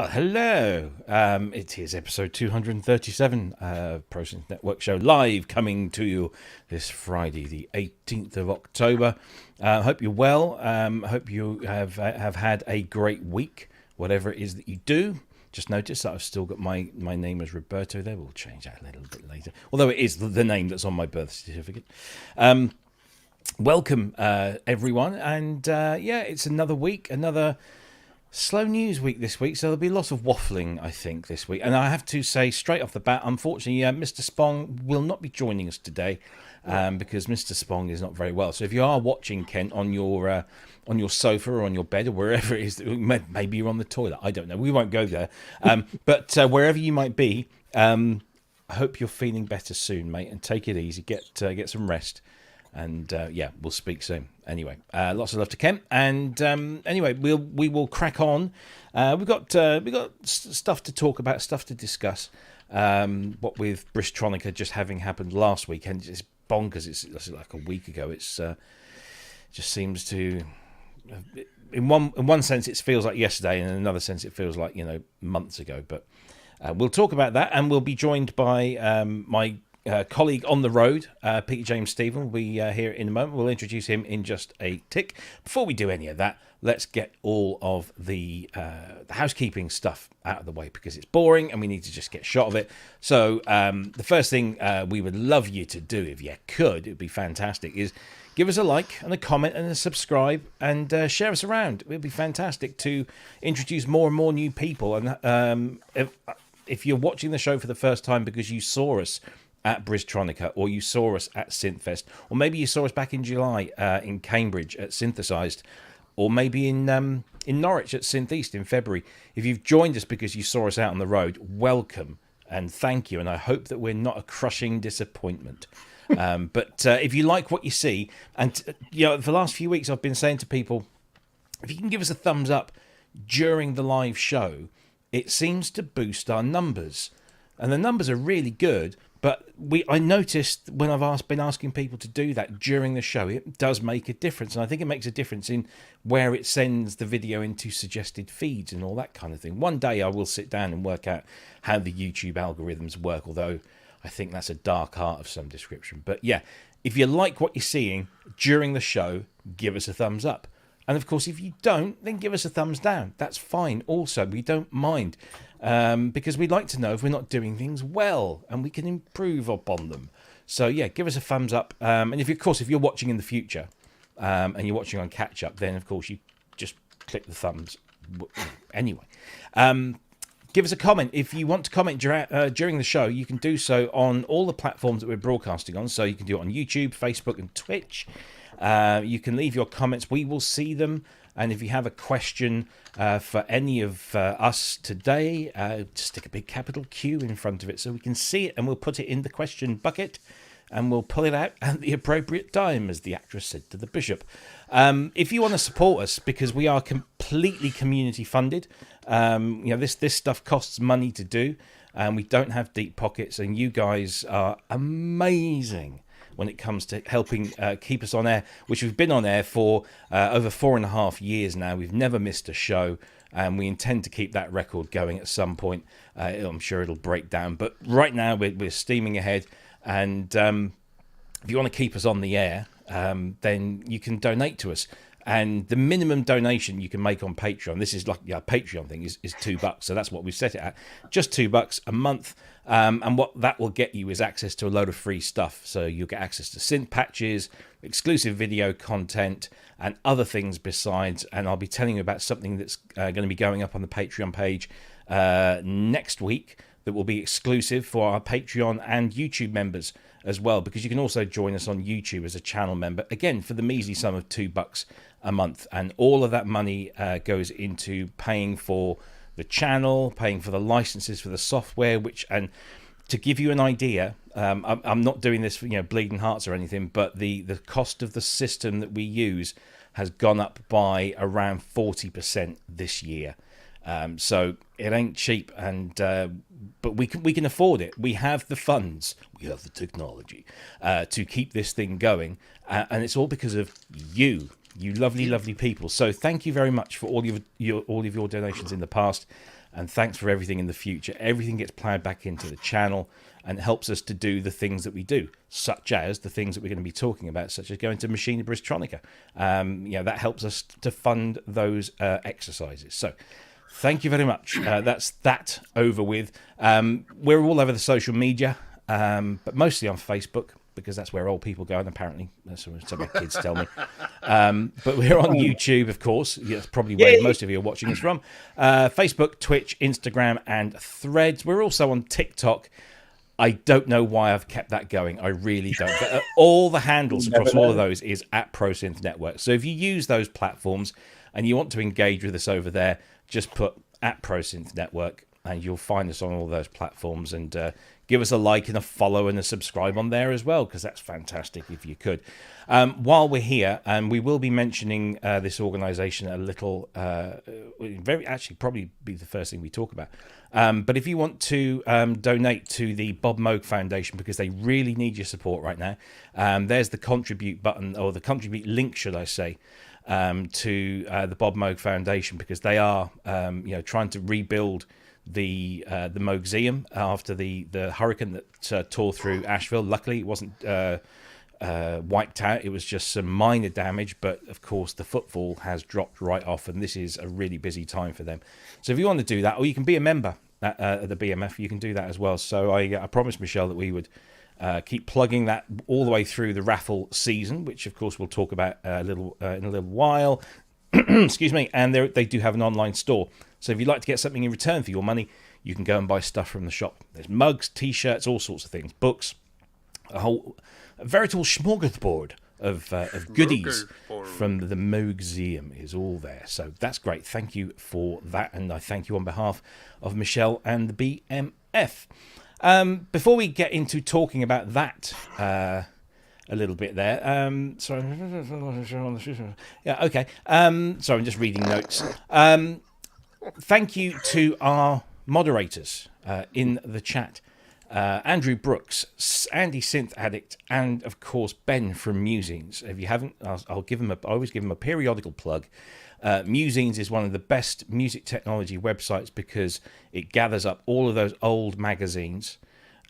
Well, hello. It is episode 237 ProSynth Network show live coming to you this Friday, the 18th of October. Hope you're well. Hope you have had a great week, whatever it is that you do. Just noticed that I've still got my name as Roberto there. We'll change that a little bit later, although it is the name that's on my birth certificate. Welcome, everyone. And it's another week, another slow news week this week, so there'll be lots of waffling, I think, this week. And I have to say straight off the bat, unfortunately, Mr. Spong will not be joining us today because Mr. Spong is not very well. So if you are watching, Kent, on your sofa or on your bed or wherever it is, maybe you're on the toilet, I don't know. We won't go there. But wherever you might be, I hope you're feeling better soon, mate, and take it easy. Get some rest. And we'll speak soon. Anyway, lots of love to Kent. And anyway, we will crack on. We've got stuff to talk about, stuff to discuss. What with Bristronica just having happened last weekend, it's bonkers. It's like a week ago. It's just seems to, in one sense, it feels like yesterday, and in another sense, it feels like months ago. But we'll talk about that, and we'll be joined by my colleague on the road, Peter James Stephen, will be here in a moment. We'll introduce him in just a tick. Before we do any of that, let's get all of the housekeeping stuff out of the way because it's boring and we need to just get a shot of it. So the first thing we would love you to do, if you could, it would be fantastic, is give us a like and a comment and a subscribe and share us around. It would be fantastic to introduce more and more new people. And if you're watching the show for the first time because you saw us at Bristronica, or you saw us at Synthfest, or maybe you saw us back in July in Cambridge at Synthesized, or maybe in Norwich at Synth East in February. If you've joined us because you saw us out on the road, welcome and thank you, and I hope that we're not a crushing disappointment. But if you like what you see, and for the last few weeks I've been saying to people, if you can give us a thumbs up during the live show, it seems to boost our numbers, and the numbers are really good. But I noticed when I've been asking people to do that during the show, it does make a difference. And I think it makes a difference in where it sends the video into suggested feeds and all that kind of thing. One day I will sit down and work out how the YouTube algorithms work, although I think that's a dark art of some description. But yeah, if you like what you're seeing during the show, give us a thumbs up. And of course, if you don't, then give us a thumbs down. That's fine also. We don't mind. Because we'd like to know if we're not doing things well and we can improve upon them. So yeah, give us a thumbs up. And if you're watching in the future and you're watching on catch up, then of course you just click the thumbs. Anyway, give us a comment. If you want to comment during the show, you can do so on all the platforms that we're broadcasting on. So you can do it on YouTube, Facebook and Twitch. You can leave your comments. We will see them. And if you have a question for any of us today, just stick a big capital Q in front of it so we can see it, and we'll put it in the question bucket and we'll pull it out at the appropriate time, as the actress said to the bishop. If you want to support us, because we are completely community funded, this stuff costs money to do, and we don't have deep pockets, and you guys are amazing when it comes to helping keep us on air, which we've been on air for over 4.5 years now. We've never missed a show, and we intend to keep that record going at some point. I'm sure it'll break down, but right now we're steaming ahead. And if you want to keep us on the air, then you can donate to us. And the minimum donation you can make on Patreon, this is like a Patreon thing, is $2. So that's what we've set it at, just $2 a month. And what that will get you is access to a load of free stuff. So you'll get access to synth patches, exclusive video content, and other things besides. And I'll be telling you about something that's going to be going up on the Patreon page next week that will be exclusive for our Patreon and YouTube members as well, because you can also join us on YouTube as a channel member, again, for the measly sum of $2 a month. And all of that money goes into paying for the channel, paying for the licenses for the software, and to give you an idea, I'm not doing this for bleeding hearts or anything, but the cost of the system that we use has gone up by around 40% this year. So it ain't cheap, and but we can afford it. We have the funds, we have the technology to keep this thing going, and it's all because of you lovely people. So thank you very much for all of your donations in the past. And thanks for everything in the future. Everything gets plowed back into the channel and helps us to do the things that we do, such as the things that we're going to be talking about, such as going to Machine Bristronica. That helps us to fund those exercises. So thank you very much. That's that over with. We're all over the social media, but mostly on Facebook, because that's where old people go, and apparently that's what some of my kids tell me. But we're on YouTube, of course. That's probably where most of you are watching us from. Facebook, Twitch, Instagram, and Threads. We're also on TikTok. I don't know why I've kept that going. I really don't. But all the handles across all of those is at ProSynth Network. So if you use those platforms and you want to engage with us over there, just put at ProSynth Network and you'll find us on all those platforms. And give us a like and a follow and a subscribe on there as well, because that's fantastic if you could. While we're here, and we will be mentioning this organisation a little, probably be the first thing we talk about. But if you want to donate to the Bob Moog Foundation, because they really need your support right now, there's the contribute button, or the contribute link, should I say, to the Bob Moog Foundation, because they are trying to rebuild the Moogseum after the hurricane that tore through Asheville. Luckily, it wasn't wiped out. It was just some minor damage, but of course the footfall has dropped right off, and this is a really busy time for them. So if you want to do that, or you can be a member at the BMF, you can do that as well. So I promised Michelle that we would keep plugging that all the way through the raffle season, which of course we'll talk about in a little while. Excuse me. And they do have an online store. So if you'd like to get something in return for your money, you can go and buy stuff from the shop. There's mugs, T-shirts, all sorts of things, books, a veritable smorgasbord of goodies from the Moogseum is all there. So that's great. Thank you for that, and I thank you on behalf of Michelle and the BMF. Before we get into talking about that a little bit there, sorry. Yeah, okay. Sorry, I'm just reading notes. Thank you to our moderators in the chat. Andrew Brooks, Andy Synth Addict, and of course Ben from Musings. If you haven't, I'll give him I always give him a periodical plug. Musings is one of the best music technology websites because it gathers up all of those old magazines,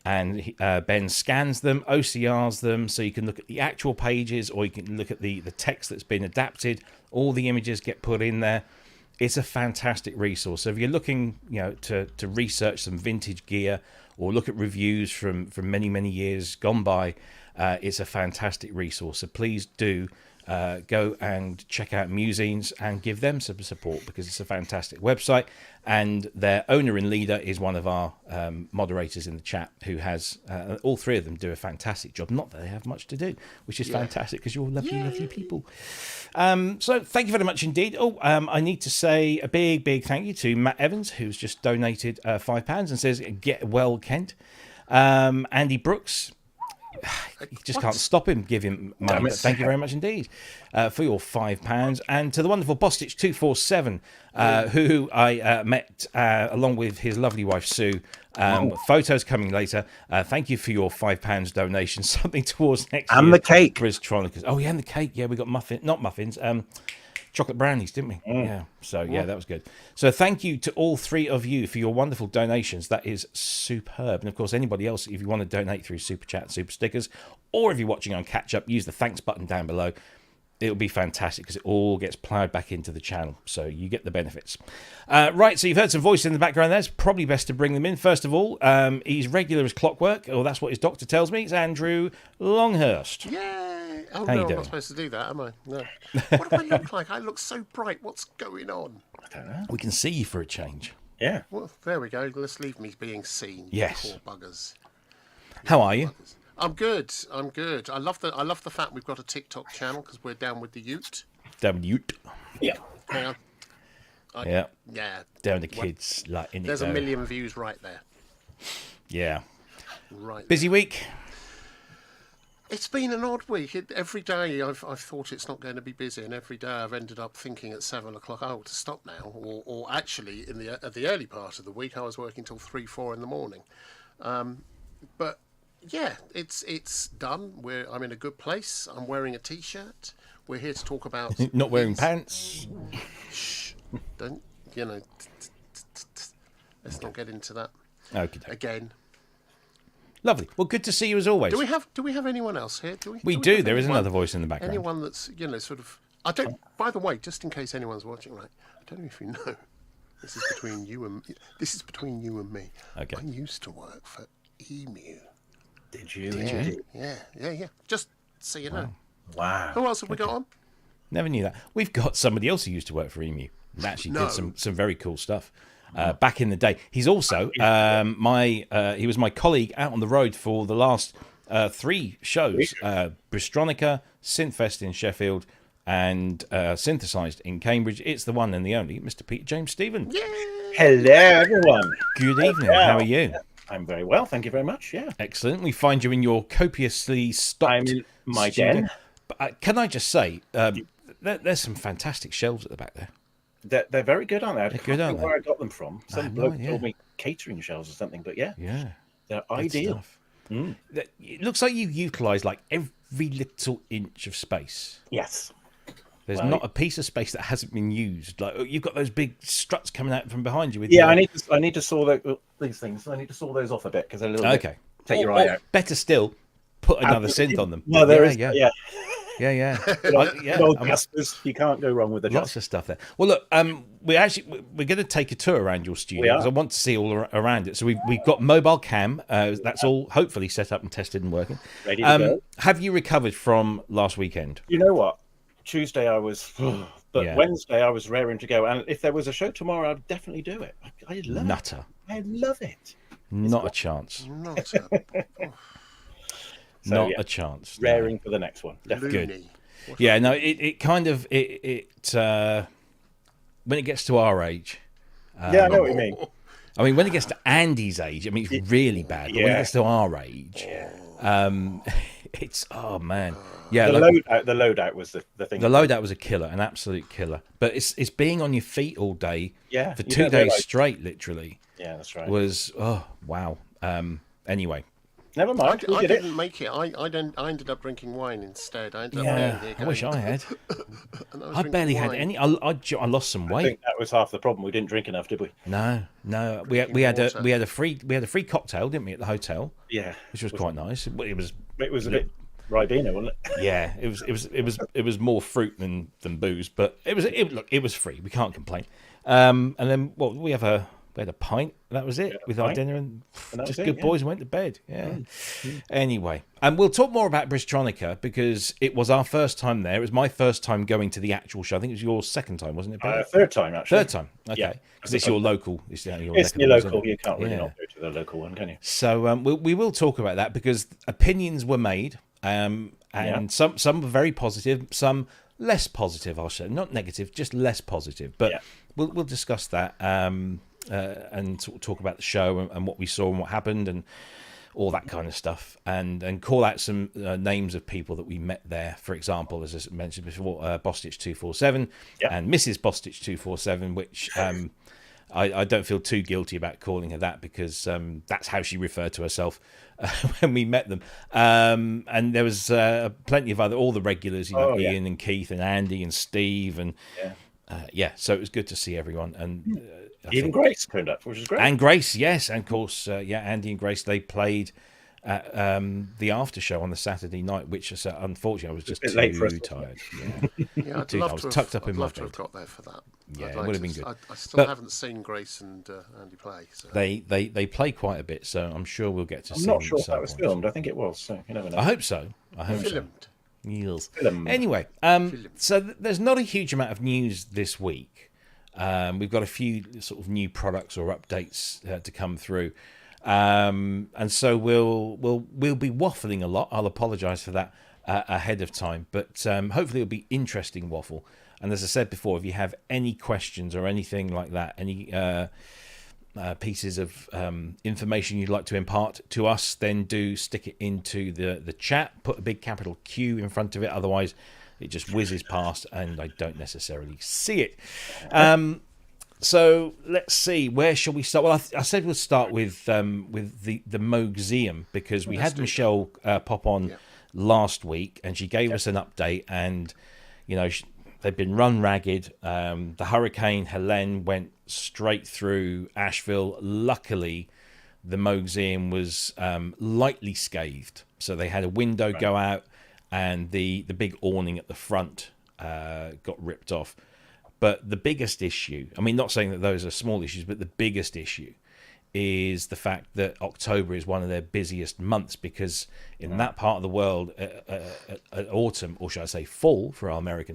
and Ben scans them, OCRs them, so you can look at the actual pages, or you can look at the text that's been adapted. All the images get put in there. It's a fantastic resource. So if you're looking, to research some vintage gear, or look at reviews from many years gone by, it's a fantastic resource. So please do go and check out Musings and give them some support, because it's a fantastic website. And their owner and leader is one of our moderators in the chat, who has all three of them do a fantastic job. Not that they have much to do, which is fantastic, because you're lovely people. So thank you very much indeed. I need to say a big thank you to Matt Evans, who's just donated £5 and says, "Get well, Kent." Andy Brooks, you just can't stop him, give him money. But thank you very much indeed for your £5. And to the wonderful Bostich247, who I met along with his lovely wife Sue. Photos coming later. Thank you for your £5 donation. Something towards next year. And the cake. Bristronica. Oh yeah, and the cake. Yeah, we got not muffins. Chocolate brownies, didn't we? Yeah. So yeah, that was good. So thank you to all three of you for your wonderful donations. That is superb. And of course, anybody else, if you want to donate through Super Chat, Super Stickers, or if you're watching on Catch Up, use the thanks button down below. It'll be fantastic, because it all gets ploughed back into the channel, so you get the benefits. Right, so you've heard some voices in the background there. It's probably best to bring them in. First of all, he's regular as clockwork, or that's what his doctor tells me. It's Andrew Longhurst. Yay! Oh, How you no, I'm doing? not supposed to do that, am I? No. What do I look like? I look so bright. What's going on? I don't know. We can see you for a change. Yeah. Well, there we go. Let's leave me being seen. Yes. Poor buggers. How are you? Buggers. I'm good. I love the fact we've got a TikTok channel, because we're down with the Ute. Down with Ute. Yeah. Hang on. Yeah. Yeah. Down the kids. Like in There's it, a million views right there. Yeah. Right. Busy week. It's been an odd week. Every day I've thought it's not going to be busy, and every day I've ended up thinking at 7 o'clock, oh, to stop now. Or actually, at the early part of the week, I was working till 3-4 in the morning. But yeah, it's done. I'm in a good place. I'm wearing a T-shirt. We're here to talk about... Not wearing pants. Shh. Don't, Let's not get into that Okay. again. Lovely. Well, good to see you as always. Do we have anyone else here? We do. There is another voice in the background. Anyone that's sort of. I don't. By the way, just in case anyone's watching, right? I don't know if you know. This is between you and me. Okay. I used to work for Emu. Did you? Yeah. Just so you know. Wow. Who else have we got on? Never knew that. We've got somebody else who used to work for Emu. And actually did some very cool stuff back in the day. He's also he was my colleague out on the road for the last 3 shows: Bristronica, Synthfest in Sheffield, and Synthesized in Cambridge. It's the one and the only Mr. Peter James Stephen. Yeah. Hello, everyone. Good evening. How are you? I'm very well, thank you very much. Yeah. Excellent. We find you in your copiously stocked I'm in my studio. den. But, can I just say, there's some fantastic shelves at the back there. They're very good, aren't they? They're good, aren't they? Where I got them from. I have Some no bloke idea. told me catering shelves or something, but yeah, they're Good ideal. stuff. It looks like you utilise like every little inch of space. Yes. There's not a piece of space that hasn't been used. Like you've got those big struts coming out from behind you. With Yeah, I need to saw these things. I need to saw those off a bit because they're a little okay. bit, take your eye out. Better still, put another synth on them. Well, there is. yeah. Yeah. Jaspers, you can't go wrong with the Lots of stuff there. Well, look, we're going to take a tour around your studio because I want to see all around it. So we've got mobile cam. That's all hopefully set up and tested and working. Ready to go. Have you recovered from last weekend? You know what? Tuesday I was, but Yeah. Wednesday I was raring to go. And if there was a show tomorrow, I'd definitely do it. I love Nutter. it. I love it. Not a chance. Not Not a chance. No. Raring for the next one. Definitely. loony. Yeah, no, it kind of when it gets to our age. Yeah, I know what you mean. I mean, when it gets to Andy's age, I mean, it's really bad. But when it Yeah. gets to our age, it's oh man, yeah. The like, loadout was the thing. the loadout was a killer, an absolute killer. But it's being on your feet all day, Yeah, for you 2 don't days realise. straight, literally, Yeah, that's right. was wow. Anyway, Never mind. We I did it. didn't make it. I ended up drinking wine instead. I ended up yeah, being here I wish going, I had. and was I drinking barely had wine. any. I lost some I weight. think that was half the problem. We didn't drink enough, did we? No. We had a free cocktail, didn't we, at the hotel, Yeah. which was quite nice. It was It was a bit Ribena, wasn't it? yeah, it was more fruit than booze, but it was free. We can't complain. And then we had a pint. That was it with our pint. dinner and And that just was it, good yeah. boys and went to bed. Yeah. Anyway, and we'll talk more about Bristronica because it was our first time there. It was my first time going to the actual show. I think it was your second time, wasn't it, Bill? Third time, actually. Third time. Okay, Yeah. because it's your local. It's your It's neck your of the woods, local. isn't it? You can't really Yeah. not go to the local one, can you? So we will talk about that because opinions were made, and some were very positive, some less positive. I'll say not negative, just less positive. But Yeah. we'll discuss that and talk about the show and what we saw and what happened and all that kind of stuff, and call out some names of people that we met there. For example, as I mentioned before, Bostich 247 and Mrs. Bostich 247, which. I don't feel too guilty about calling her that because that's how she referred to herself when we met them. And there was plenty of all the regulars, Ian and Keith and Andy and Steve. And so it was good to see everyone. And Even Grace turned up, which is great. And Grace, yes. And of course, Andy and Grace, they played at the after show on the Saturday night, which unfortunately I was just bit late for us, too wasn't tired. Yeah, I was tucked up in my I'd love to have bed. got there for that. Yeah, I'd it like would have to been good. I still But- haven't seen Grace and Andy play. So. They play quite a bit, so I'm sure we'll get to see I'm not them sure at if some that was point. filmed. I think it was, so you never know. I hope so. Filmed. Yes. Film. Anyway, so there's not a huge amount of news this week. We've got a few sort of new products or updates to come through, and so we'll be waffling a lot. I'll apologise for that ahead of time, but hopefully it'll be interesting waffle. And as I said before, if you have any questions or anything like that, any pieces of information you'd like to impart to us, then do stick it into the chat. Put a big capital Q in front of it, otherwise it just whizzes past and I don't necessarily see it. So let's see, where shall we start? Well, I said we'll start with the Moogseum because we had Michelle pop on last week and she gave us an update, and they've been run ragged. The Hurricane Helene went straight through Asheville. Luckily, the Moogseum was lightly scathed, so they had a window go out, and the big awning at the front got ripped off. But the biggest issue, I mean, not saying that those are small issues, but the biggest issue is the fact that October is one of their busiest months, because in that part of the world, at autumn, or should I say fall for our the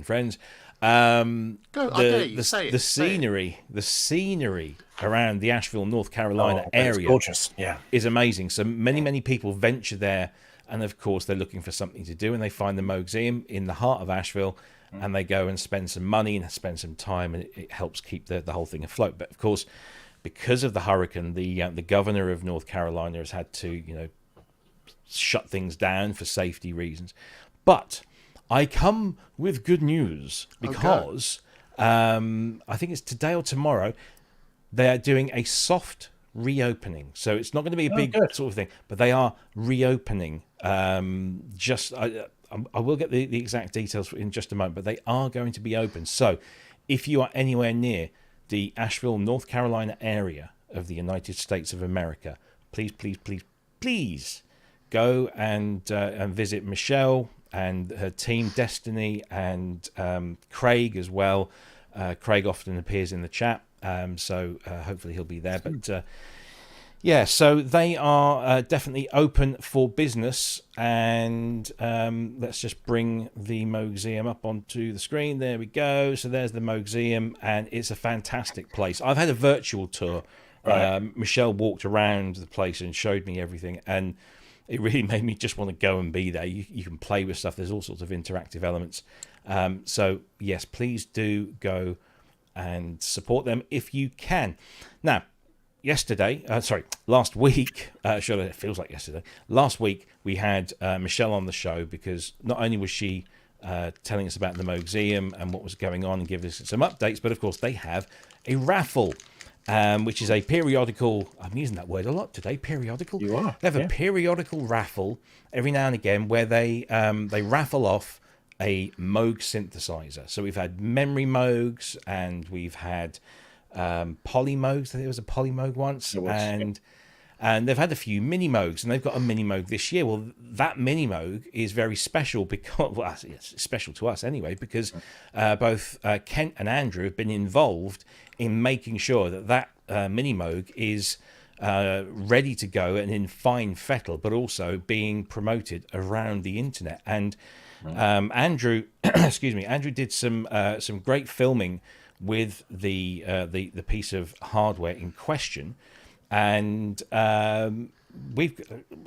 scenery around the Asheville, North Carolina area gorgeous. Yeah, is amazing. So many people venture there, and of course they're looking for something to do, and they find the Moogseum in the heart of Asheville, and they go and spend some money and spend some time, and it helps keep the whole thing afloat. But of course, because of the hurricane, the governor of North Carolina has had to, shut things down for safety reasons. But I come with good news, because I think it's today or tomorrow, they are doing a soft reopening. So it's not going to be a big sort of thing, but they are reopening. I will get the exact details in just a moment, but they are going to be open. So if you are anywhere near the Asheville, North Carolina area of the United States of America, please go and visit Michelle and her team, Destiny, and Craig as well. Craig often appears in the chat, so hopefully he'll be there. But so they are definitely open for business. And let's just bring the Moogseum up onto the screen. There we go. So there's the Moogseum, and it's a fantastic place. I've had a virtual tour. Michelle walked around the place and showed me everything, and it really made me just want to go and be there. You can play with stuff. There's all sorts of interactive elements. So yes, please do go and support them if you can. Now, last week, it feels like yesterday. Last week, we had Michelle on the show, because not only was she telling us about the Moogseum and what was going on and giving us some updates, but of course they have a raffle, which is a periodical. I'm using that word a lot today. Periodical. You are. They have a periodical raffle every now and again, where they raffle off a Moog synthesizer. So we've had memory Moogs, and we've had Poly Moogs. I think there was a Poly Moog once, and they've had a few mini Moogs, and they've got a mini Moog this year. Well, that mini Moog is very special, because it's special to us anyway, because both Kent and Andrew have been involved in making sure that mini Moog is ready to go and in fine fettle, but also being promoted around the internet. And Andrew, Andrew did some great filming with the piece of hardware in question, and we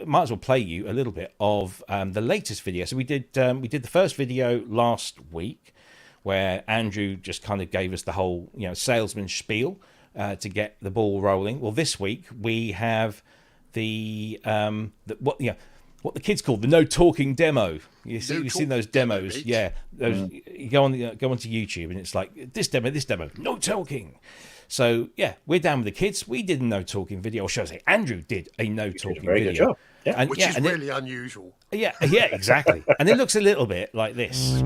might as well play you a little bit of the latest video. So we did the first video last week, where Andrew just kind of gave us the whole salesman spiel to get the ball rolling. Well, this week we have what the kids call the no talking demo. You've seen those demos, yeah. You go onto YouTube, and it's like this demo, no talking. So yeah, we're down with the kids. We did a no talking video, or should I say, Andrew did a no talking video. Good job. Yeah. And, which is really unusual. Yeah, exactly. And it looks a little bit like this.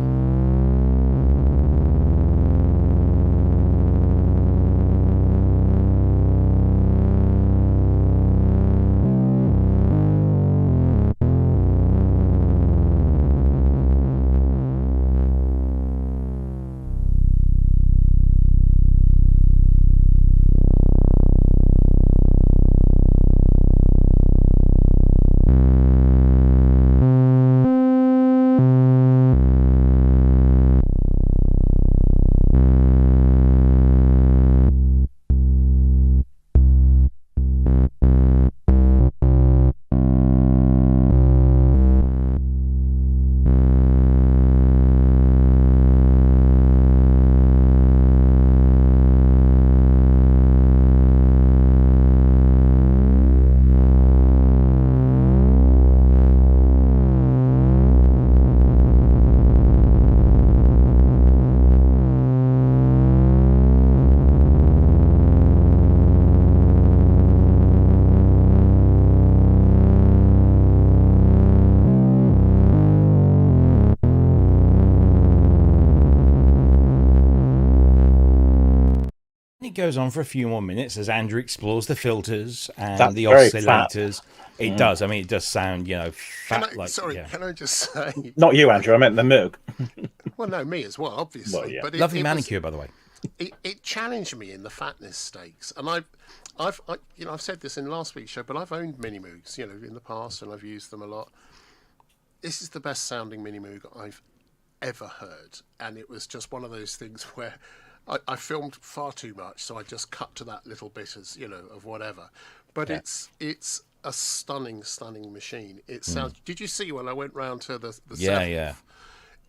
it goes on for a few more minutes as Andrew explores the filters and That's the very oscillators. It does. I mean, it does sound, fat. Can I just say? Not you, Andrew. I meant the Moog. Well, no, me as well, obviously. Well, yeah. But Lovely manicure, by the way. It challenged me in the fatness stakes, and I've said this in last week's show, but I've owned mini Moogs, in the past, and I've used them a lot. This is the best sounding mini Moog I've ever heard, and it was just one of those things where I filmed far too much, so I just cut to that little bit as of whatever. But it's a stunning machine. It sounds. Did you see when I went round to the Yeah.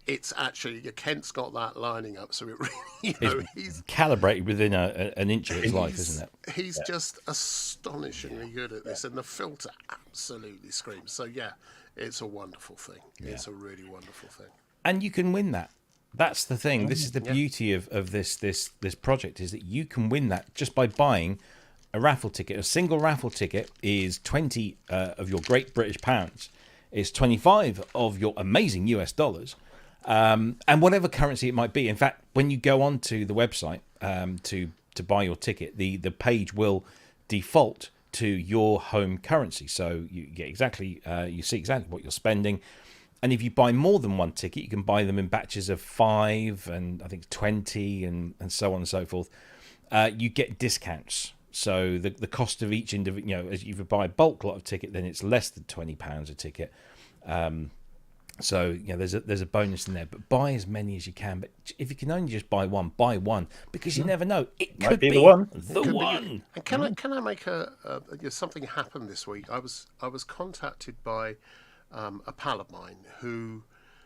It's actually Kent's got that lining up, so it really, he's Calibrated within an inch of its life, isn't it? He's just astonishingly good at this, and the filter absolutely screams. So yeah, it's a wonderful thing. Yeah. It's a really wonderful thing. And you can win that. That's the thing. This is the beauty of this project, is that you can win that just by buying a raffle ticket. A single raffle ticket is 20 of your Great British pounds. It's 25 of your amazing US dollars. And whatever currency it might be. In fact, when you go onto the website to buy your ticket, the page will default to your home currency. So you get you see exactly what you're spending. And if you buy more than one ticket, you can buy them in batches of 5 and I think 20 and so on and so forth. You get discounts. So the cost of each individual, as if you buy a bulk lot of ticket, then it's less than £20 a ticket. So there's a bonus in there, but buy as many as you can. But if you can only just buy one, because you never know. It could be the one. And can I make something happen this week? I was contacted by a pal of mine who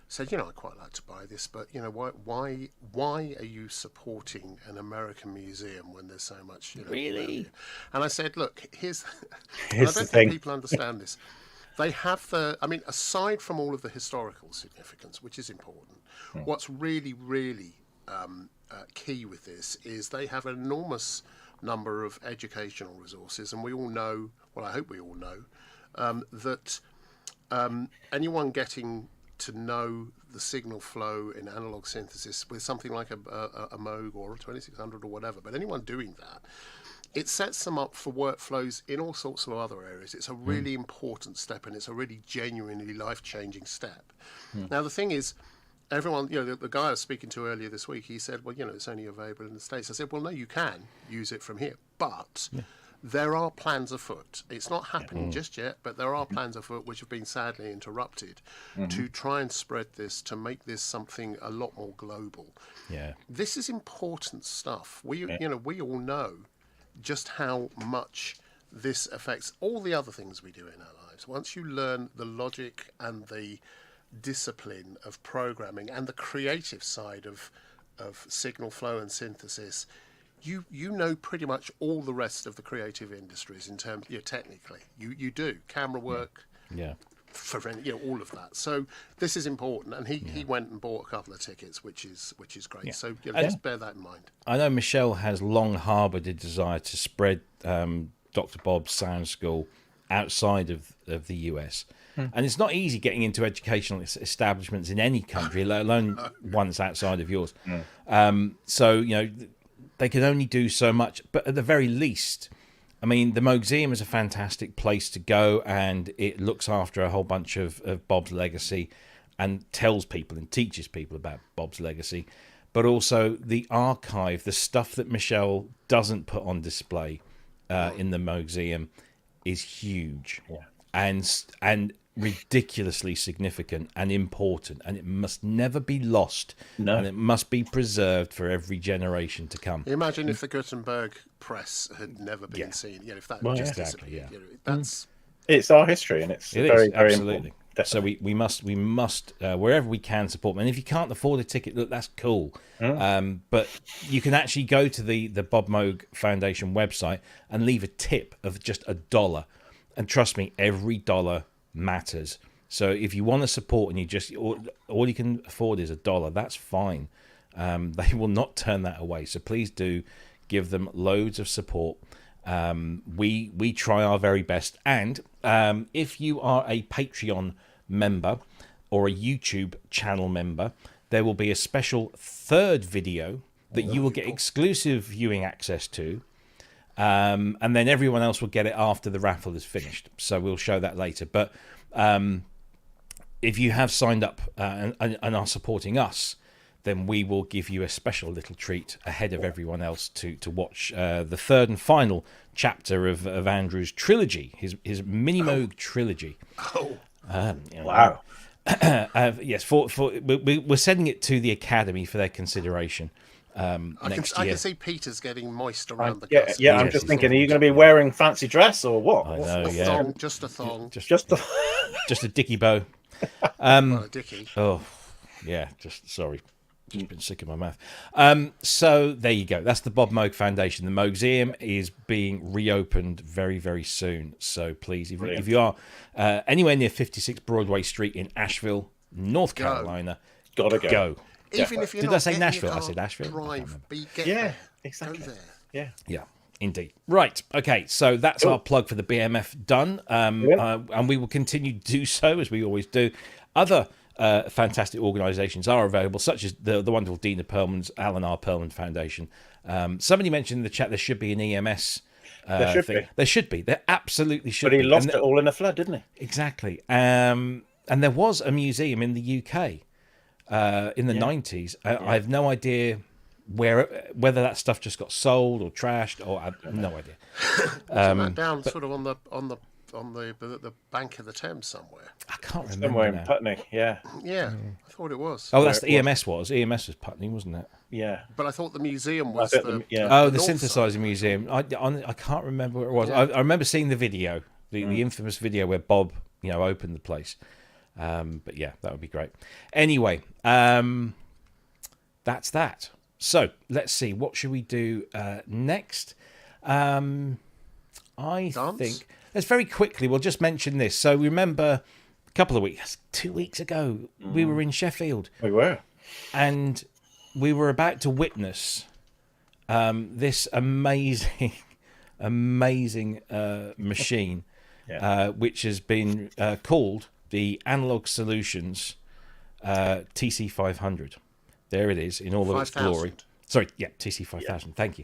said, I'd quite like to buy this, but why are you supporting an American museum when there's so much? Really? And I said, look, here's I don't the think thing. people understand this. They have aside from all of the historical significance, which is important, what's really, really key with this is they have an enormous number of educational resources, and we all know, well, I hope we all know, that anyone getting to know the signal flow in analog synthesis with something like a Moog or a 2600 or whatever, but anyone doing that, it sets them up for workflows in all sorts of other areas. It's a really important step, and it's a really genuinely life-changing step. Now, the thing is, everyone, the guy I was speaking to earlier this week, he said, well, it's only available in the States. I said, well, no, you can use it from here, but there are plans afoot. It's not happening just yet, but there are plans afoot which have been sadly interrupted to try and spread this, to make this something a lot more global. Yeah. This is important stuff. We all know just how much this affects all the other things we do in our lives. Once you learn the logic and the discipline of programming and the creative side of signal flow and synthesis, you know pretty much all the rest of the creative industries in terms, technically. You do. Camera work. Yeah. For all of that. So this is important, and he went and bought a couple of tickets, which is great. Yeah. So just bear that in mind. I know Michelle has long harboured a desire to spread Dr. Bob's Sound School outside of the US, and it's not easy getting into educational establishments in any country, let alone one that's outside of yours. So they can only do so much, but at the very least, I mean, the Moogseum is a fantastic place to go, and it looks after a whole bunch of Bob's legacy and tells people and teaches people about Bob's legacy. But also the archive, the stuff that Michelle doesn't put on display in the Moogseum is huge and ridiculously significant and important, and it must never be lost, and it must be preserved for every generation to come. Imagine if the Gutenberg press had never been seen, if that just disappeared. It's our history, and it's very, very absolutely important. So we must wherever we can support them. And if you can't afford a ticket, look, that's cool. But you can actually go to the Bob Moog Foundation website and leave a tip of just $1. And trust me, every dollar matters. So if you want to support and you just all you can afford is $1, that's fine. They will not turn that away. So please do give them loads of support. We try our very best. And if you are a Patreon member or a YouTube channel member, there will be a special third video that you will get exclusive viewing access to. And then everyone else will get it after the raffle is finished. So we'll show that later. But if you have signed up and are supporting us, then we will give you a special little treat ahead of everyone else to watch the third and final chapter of Andrew's trilogy, his mini Moog trilogy. Oh, Wow. Yes, we're sending it to the Academy for their consideration. Next I year. can see Peter's getting moist around the Yeah, cusp. yeah. I'm Yes, just he's thinking, are you going to be wearing fancy dress or what? I What's- know, what's yeah. the- Thong, just a thong. Just the. Just a dicky bow. Well, a dickie. Oh, yeah. Just sorry. Just been sick of my mouth. So there you go. That's the Bob Moog Foundation. The Moogseum is being reopened very, very soon. So please, if you are anywhere near 56 Broadway Street in Asheville, North Carolina, Gotta go. Even if you're Did not I say getting your Nashville? I car, said Asheville. I can't Drive, remember. get Yeah, there. exactly. Go there. Yeah. Yeah, indeed. Right. Okay. So that's our plug for the BMF done. And we will continue to do so as we always do. Other fantastic organisations are available, such as the wonderful Dina Perlman's Alan R. Perlman Foundation. Somebody mentioned in the chat there should be an EMS. There should be. There should be. There absolutely should But he be. lost it all in a flood, didn't he? Exactly. And there was a museum in the UK in the 90s. I have no idea whether that stuff just got sold or trashed, or I have no idea. That down sort of on the bank of the Thames somewhere. I can't remember Somewhere in now. Putney. Yeah. Yeah, I thought it was. Oh, that's the EMS was. EMS was Putney, wasn't it? Yeah. But I thought the museum was think the yeah. Oh, the north synthesizer side. museum. I can't remember what it was. Yeah. I remember seeing the video, the infamous video where Bob, opened the place. But yeah, that would be great. Anyway, that's that. So let's see. What should we do next? I Dance? think let's very quickly. We'll just mention this. So remember, a couple of weeks, 2 weeks ago, we were in Sheffield. We were. And we were about to witness this amazing machine, which has been called the Analog Solutions TC500. There it is in all of its 5,000. glory. Sorry, yeah, TC5000. Thank you.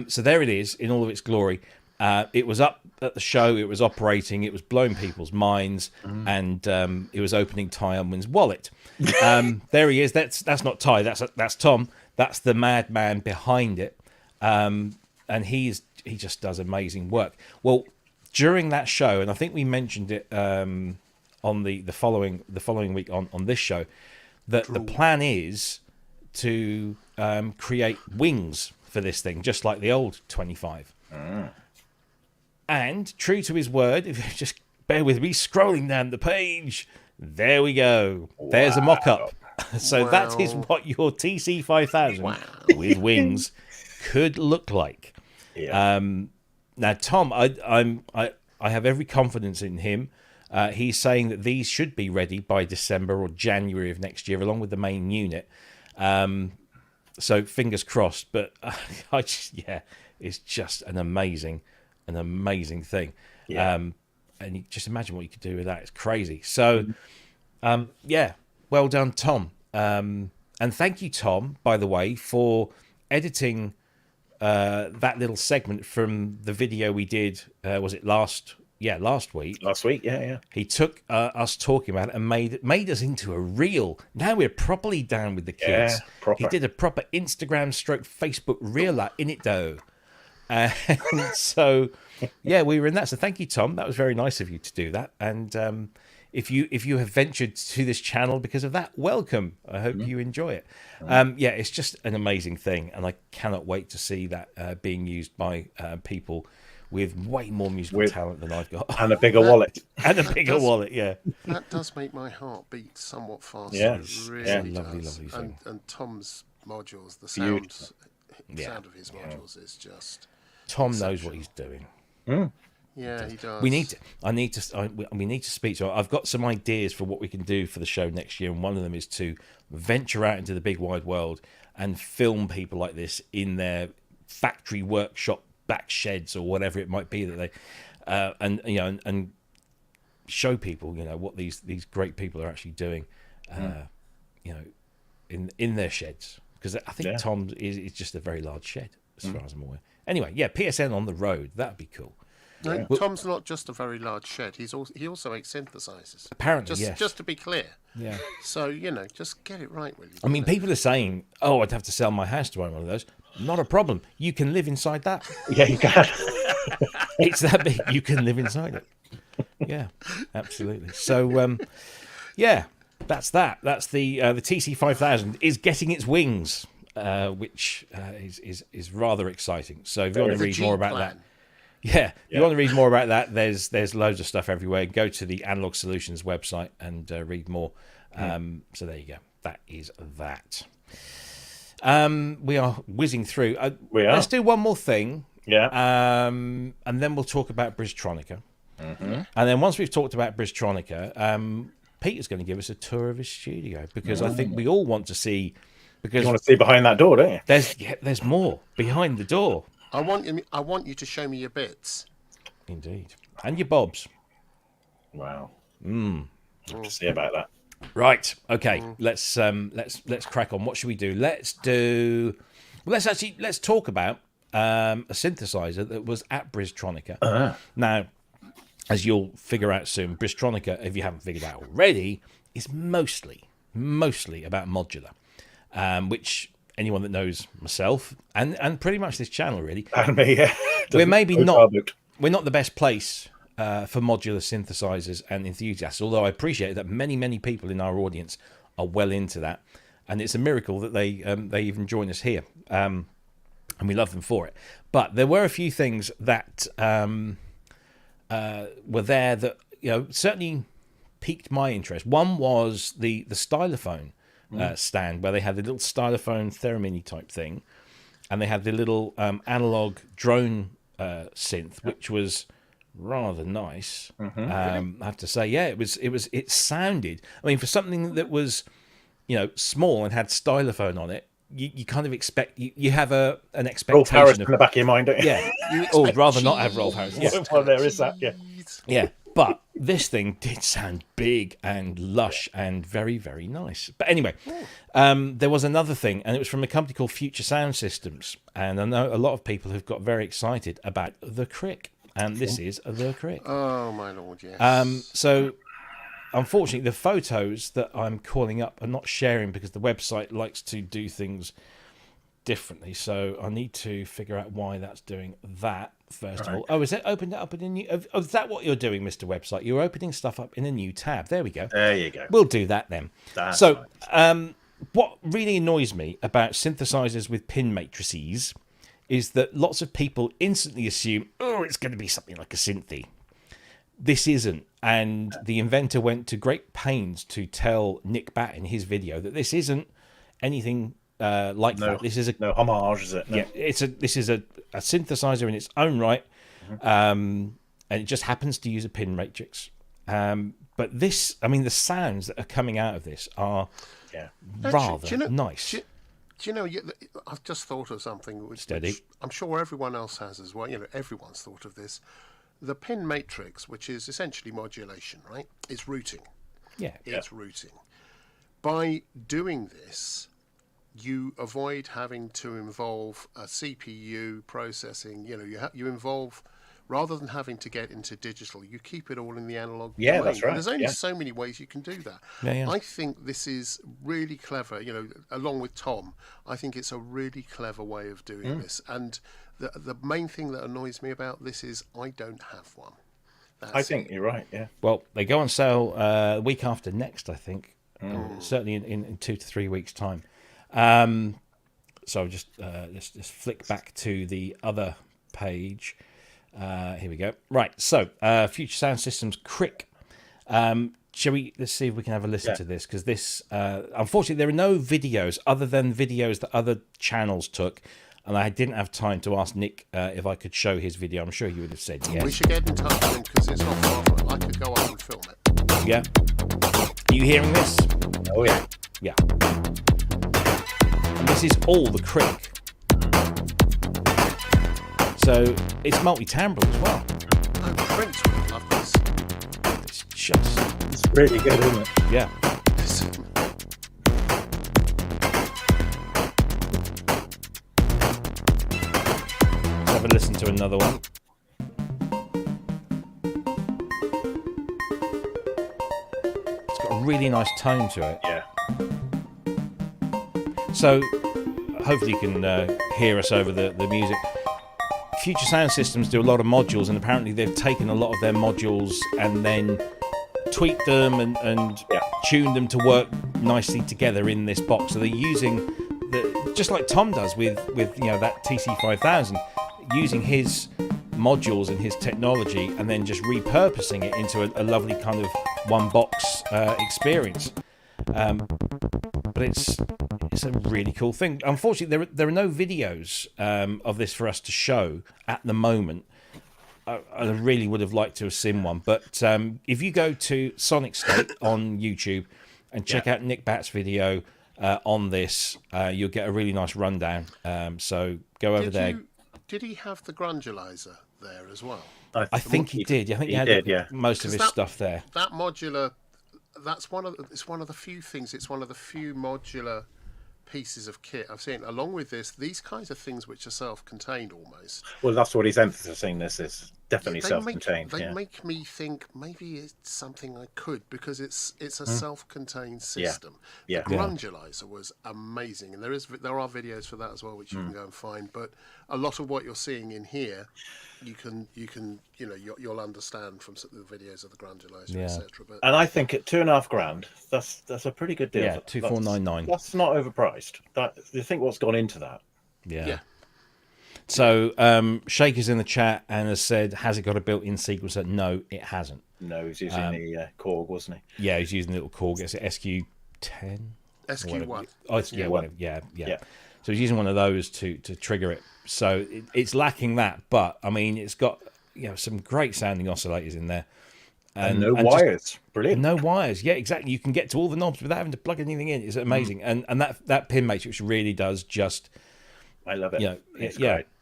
So there it is in all of its glory. It was up at the show. It was operating. It was blowing people's minds, and it was opening Ty Unwin's wallet. There he is. That's not Ty. That's Tom. That's the madman behind it, and he just does amazing work. Well, during that show, and I think we mentioned it on the following week on this show, that the plan is to create wings for this thing, just like the old 25. And true to his word, if you just bear with me, scrolling down the page, there we go. There's a mock-up. So that is what your TC5000 with wings could look like. Yeah. Now, Tom, I have every confidence in him. He's saying that these should be ready by December or January of next year, along with the main unit. So fingers crossed. But it's just an amazing thing. Yeah. And you just imagine what you could do with that. It's crazy. So, well done, Tom. And thank you, Tom, by the way, for editing that little segment from the video we did. Was it last week? Last week, yeah. He took us talking about it and made us into a reel. Now we're properly down with the kids. Yeah, proper. He did a proper Instagram / Facebook reel in it though. And so, we were in that. So thank you, Tom. That was very nice of you to do that. And if you have ventured to this channel because of that, welcome. I hope you enjoy it. It's just an amazing thing, and I cannot wait to see that being used by people with way more musical talent than I've got. And a bigger wallet. And a bigger wallet, yeah. That does make my heart beat somewhat faster. Yeah. It really Yeah. does. Lovely thing. And Tom's modules, the Beautiful. sound of his modules is just. Tom knows what he's doing. Yeah, he does. We need to speak to. I've got some ideas for what we can do for the show next year, and one of them is to venture out into the big wide world and film people like this in their factory workshop back sheds or whatever it might be that they and show people what these great people are actually doing in their sheds, because I think Tom is just a very large shed, as far as I'm aware. Anyway, yeah, PSN on the road. That'd be cool. No, Tom's not just a very large shed. He also makes synthesizers. Apparently, yes. Just to be clear. Yeah. So, just get it right, will you? I mean, people are saying, "Oh, I'd have to sell my house to own one of those." Not a problem. You can live inside that. Yeah, you can. It's that big. You can live inside it. Yeah, absolutely. So, yeah, that's that. That's the TC-4000 is getting its wings, which is rather exciting. So, if you want to read more about that. Yeah, if you want to read more about that, there's loads of stuff everywhere. Go to the Analog Solutions website and read more. So there you go. That is that. We are whizzing through. Let's do one more thing. Yeah. And then we'll talk about Bristronica. And then once we've talked about Bristronica, Peter's going to give us a tour of his studio, because I think we all want to see. Because you want to see behind that door, don't you? There's more behind the door. I want you to show me your bits. Indeed. And your bobs. Wow. Have to see about that. Right. Okay. Let's crack on. What should we do? Let's talk about a synthesizer that was at Bristronica. Now, as you'll figure out soon, Bristronica, if you haven't figured out already, is mostly about modular, which anyone that knows myself and pretty much this channel really, And me, yeah. we're not the best place for modular synthesizers and enthusiasts, although I appreciate that many people in our audience are well into that, and it's a miracle that they even join us here, and we love them for it. But there were a few things that were there that certainly piqued my interest. One was the stylophone stand, where they had the little stylophone theremin type thing, and they had the little analog drone synth, which was rather nice. I have to say, it sounded, I mean, for something that was small and had stylophone on it, you kind of expect, you have an expectation Rolf Harris of, in the back of your mind, don't you? Yeah. Or rather not have Rolf Harris. Yeah. Well, there is that, yeah. Yeah, but this thing did sound big and lush and very, very nice. But anyway, there was another thing, and it was from a company called Future Sound Systems. And I know a lot of people have got very excited about the Crick, and this is the Crick. Oh, my lord, yes. So, unfortunately, the photos that I'm calling up are not sharing because the website likes to do things differently. So I need to figure out why that's doing that. First of all, is it opened it up in a new? Oh, is that what you're doing, Mr. Website? You're opening stuff up in a new tab. There we go. There you go. We'll do that then. That's so, what really annoys me about synthesizers with pin matrices is that lots of people instantly assume, oh, it's going to be something like a synthy. This isn't, and the inventor went to great pains to tell Nick Batt in his video that this isn't anything like that. This is no homage, is it? No. Yeah, this is a synthesizer in its own right, and it just happens to use a pin matrix. But this, I mean, the sounds that are coming out of this are rather nice. Do you know? I've just thought of something which I'm sure everyone else has as well. Everyone's thought of this. The pin matrix, which is essentially modulation, right? It's routing. Yeah, it's routing. By doing this, you avoid having to involve a CPU processing. You involve, rather than having to get into digital, you keep it all in the analog. Yeah, that's right. And there's only so many ways you can do that. Yeah. I think this is really clever. Along with Tom, I think it's a really clever way of doing this. And the main thing that annoys me about this is I don't have one. I think you're right. Yeah. Well, they go on sale the week after next, I think. Certainly in 2 to 3 weeks' time. So just let's flick back to the other page. Here we go. Right. So Future Sound Systems Crick. Let's see if we can have a listen to this, because this unfortunately there are no videos other than videos that other channels took, and I didn't have time to ask Nick if I could show his video. I'm sure he would have said yes. We should get in touch with him because it's not far from it. I could go up and film it. Yeah. Are you hearing this? Oh yeah. Yeah. And this is all the Crick. So it's multi-timbral as well. Oh, Prince would love this. It's really good, isn't it? Yeah. a listen to another one. It's got a really nice tone to it. Yeah. So hopefully you can hear us over the music. Future Sound Systems do a lot of modules, and apparently they've taken a lot of their modules and then tweaked them and tuned them to work nicely together in this box. So they're using just like Tom does with that TC-4000, using his modules and his technology and then just repurposing it into a lovely kind of one box experience. But it's a really cool thing. Unfortunately, there are no videos of this for us to show at the moment. I really would have liked to have seen one, but if you go to Sonic State on YouTube and check out Nick Batt's video on this, you'll get a really nice rundown. So go over there. Did he have the grungulizer there as well? I think he did. I think he had most of his stuff there. That modular, it's one of the few things. It's one of the few modular pieces of kit I've seen. Along with these kinds of things which are self-contained almost. Well, that's what he's emphasising. This is definitely self-contained. They make me think maybe it's something I could, because it's a self-contained system. Yeah. The grungulizer was amazing, and there are videos for that as well, which you can go and find. But a lot of what you're seeing in here, you'll understand from the videos of the grungulizer, etc. But and I think at $2,500, that's a pretty good deal. Yeah, 2,499. That's not overpriced. You think what's gone into that? Yeah. So Shaker's in the chat and has said, has it got a built-in sequencer? No, it hasn't. No, he's using the Korg, wasn't he? Yeah, he's using the little Korg. It's an SQ10. SQ1. Oh, yeah. So he's using one of those to trigger it. So it's lacking that, but I mean, it's got some great sounding oscillators in there. And no wires. Brilliant. No wires. Yeah, exactly. You can get to all the knobs without having to plug anything in. It's amazing. And that pin matrix really does just... I love it.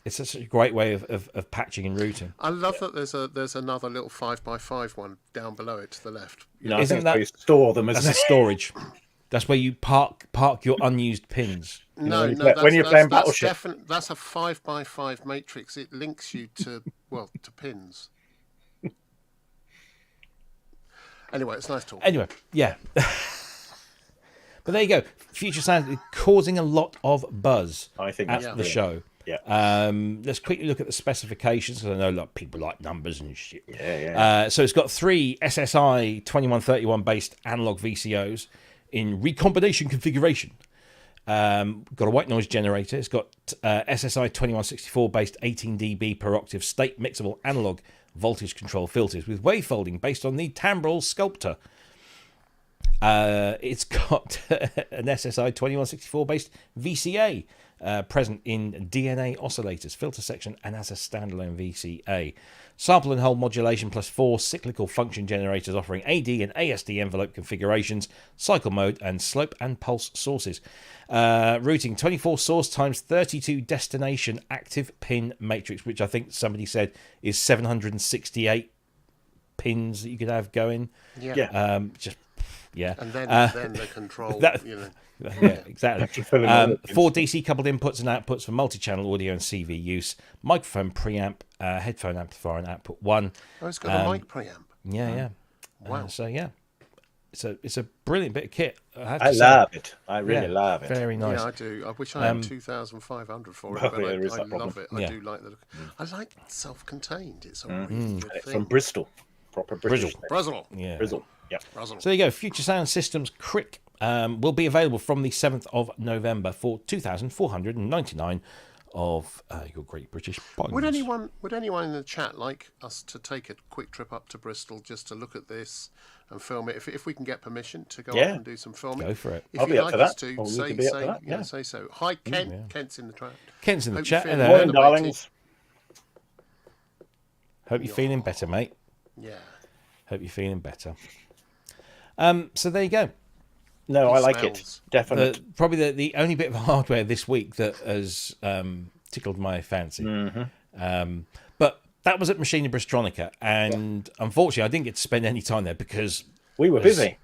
It's such a great way of patching and routing. I love that there's another little 5x5 one down below it to the left. Isn't that where you store them? That's a storage. That's where you park your unused pins. No, when you're playing Battleship. That's a 5x5 matrix. It links you to pins. Anyway, it's nice talking. Anyway, yeah. But there you go. Future Sound is causing a lot of buzz at the show. Yeah. Let's quickly look at the specifications, because I know a lot of people like numbers and shit. Yeah. So it's got 3 SSI 2131 based analog VCOs in recombination configuration. Got a white noise generator. It's got SSI 2164 based 18 dB per octave state mixable analog voltage control filters with wavefolding based on the Timbrel Sculptor. It's got an SSI 2164 based VCA present in DNA oscillators, filter section, and as a standalone VCA. Sample and hold modulation plus 4 cyclical function generators offering AD and ASD envelope configurations, cycle mode, and slope and pulse sources. Routing 24 source times 32 destination active pin matrix, which I think somebody said is 768 pins that you could have going. Yeah. And then the control. Yeah, exactly. 4 DC coupled inputs and outputs for multi-channel audio and CV use. Microphone preamp, headphone amplifier, and output 1. Oh, it's got a mic preamp. Yeah. Wow. It's a brilliant bit of kit. I love it. I really love it. Very nice. Yeah, I do. I wish I had 2,500 for it, but I love it. I do like the look. I like self-contained. It's a really good thing. From Bristol. Proper Bristol. Bristol. Yeah. Bristol. Yeah. So there you go. Future Sound Systems Crick will be available from the 7th of November for $2,499 of your Great British Pounds. Would anyone in the chat like us to take a quick trip up to Bristol just to look at this and film it? If we can get permission to go up and do some filming, go for it. If I'll you'd be up like for us that. to say so. Hi, Kent. Kent's in the chat. Kent's in the Hope chat. you're Hello. feeling Morning, darlings. Hope you're feeling better, mate. Yeah. Hope you're feeling better. So there you go. No, I like smells. it. Definitely. Probably the only bit of hardware this week that has tickled my fancy. But that was at Machine Bristronica, and unfortunately I didn't get to spend any time there because we were busy.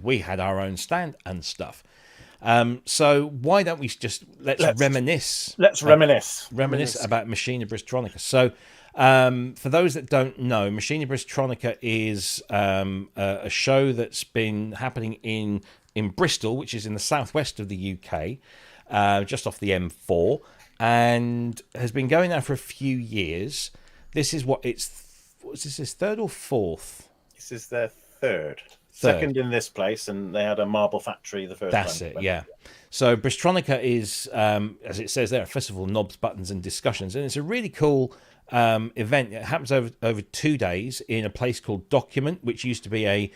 We had our own stand and stuff. So why don't we just let's reminisce? Let's reminisce About Machina Bristronica. So for those that don't know, Machina Bristronica is a show that's been happening in Bristol, which is in the southwest of the UK, just off the M4, and has been going now for a few years. This is his third or fourth? This is their third. Second in this place, and they had a marble factory the first time. That's it, yeah. So Bristronica is, as it says there, a festival of knobs, buttons, and discussions, and it's a really cool event. It happens over 2 days in a place called Document, which used to be a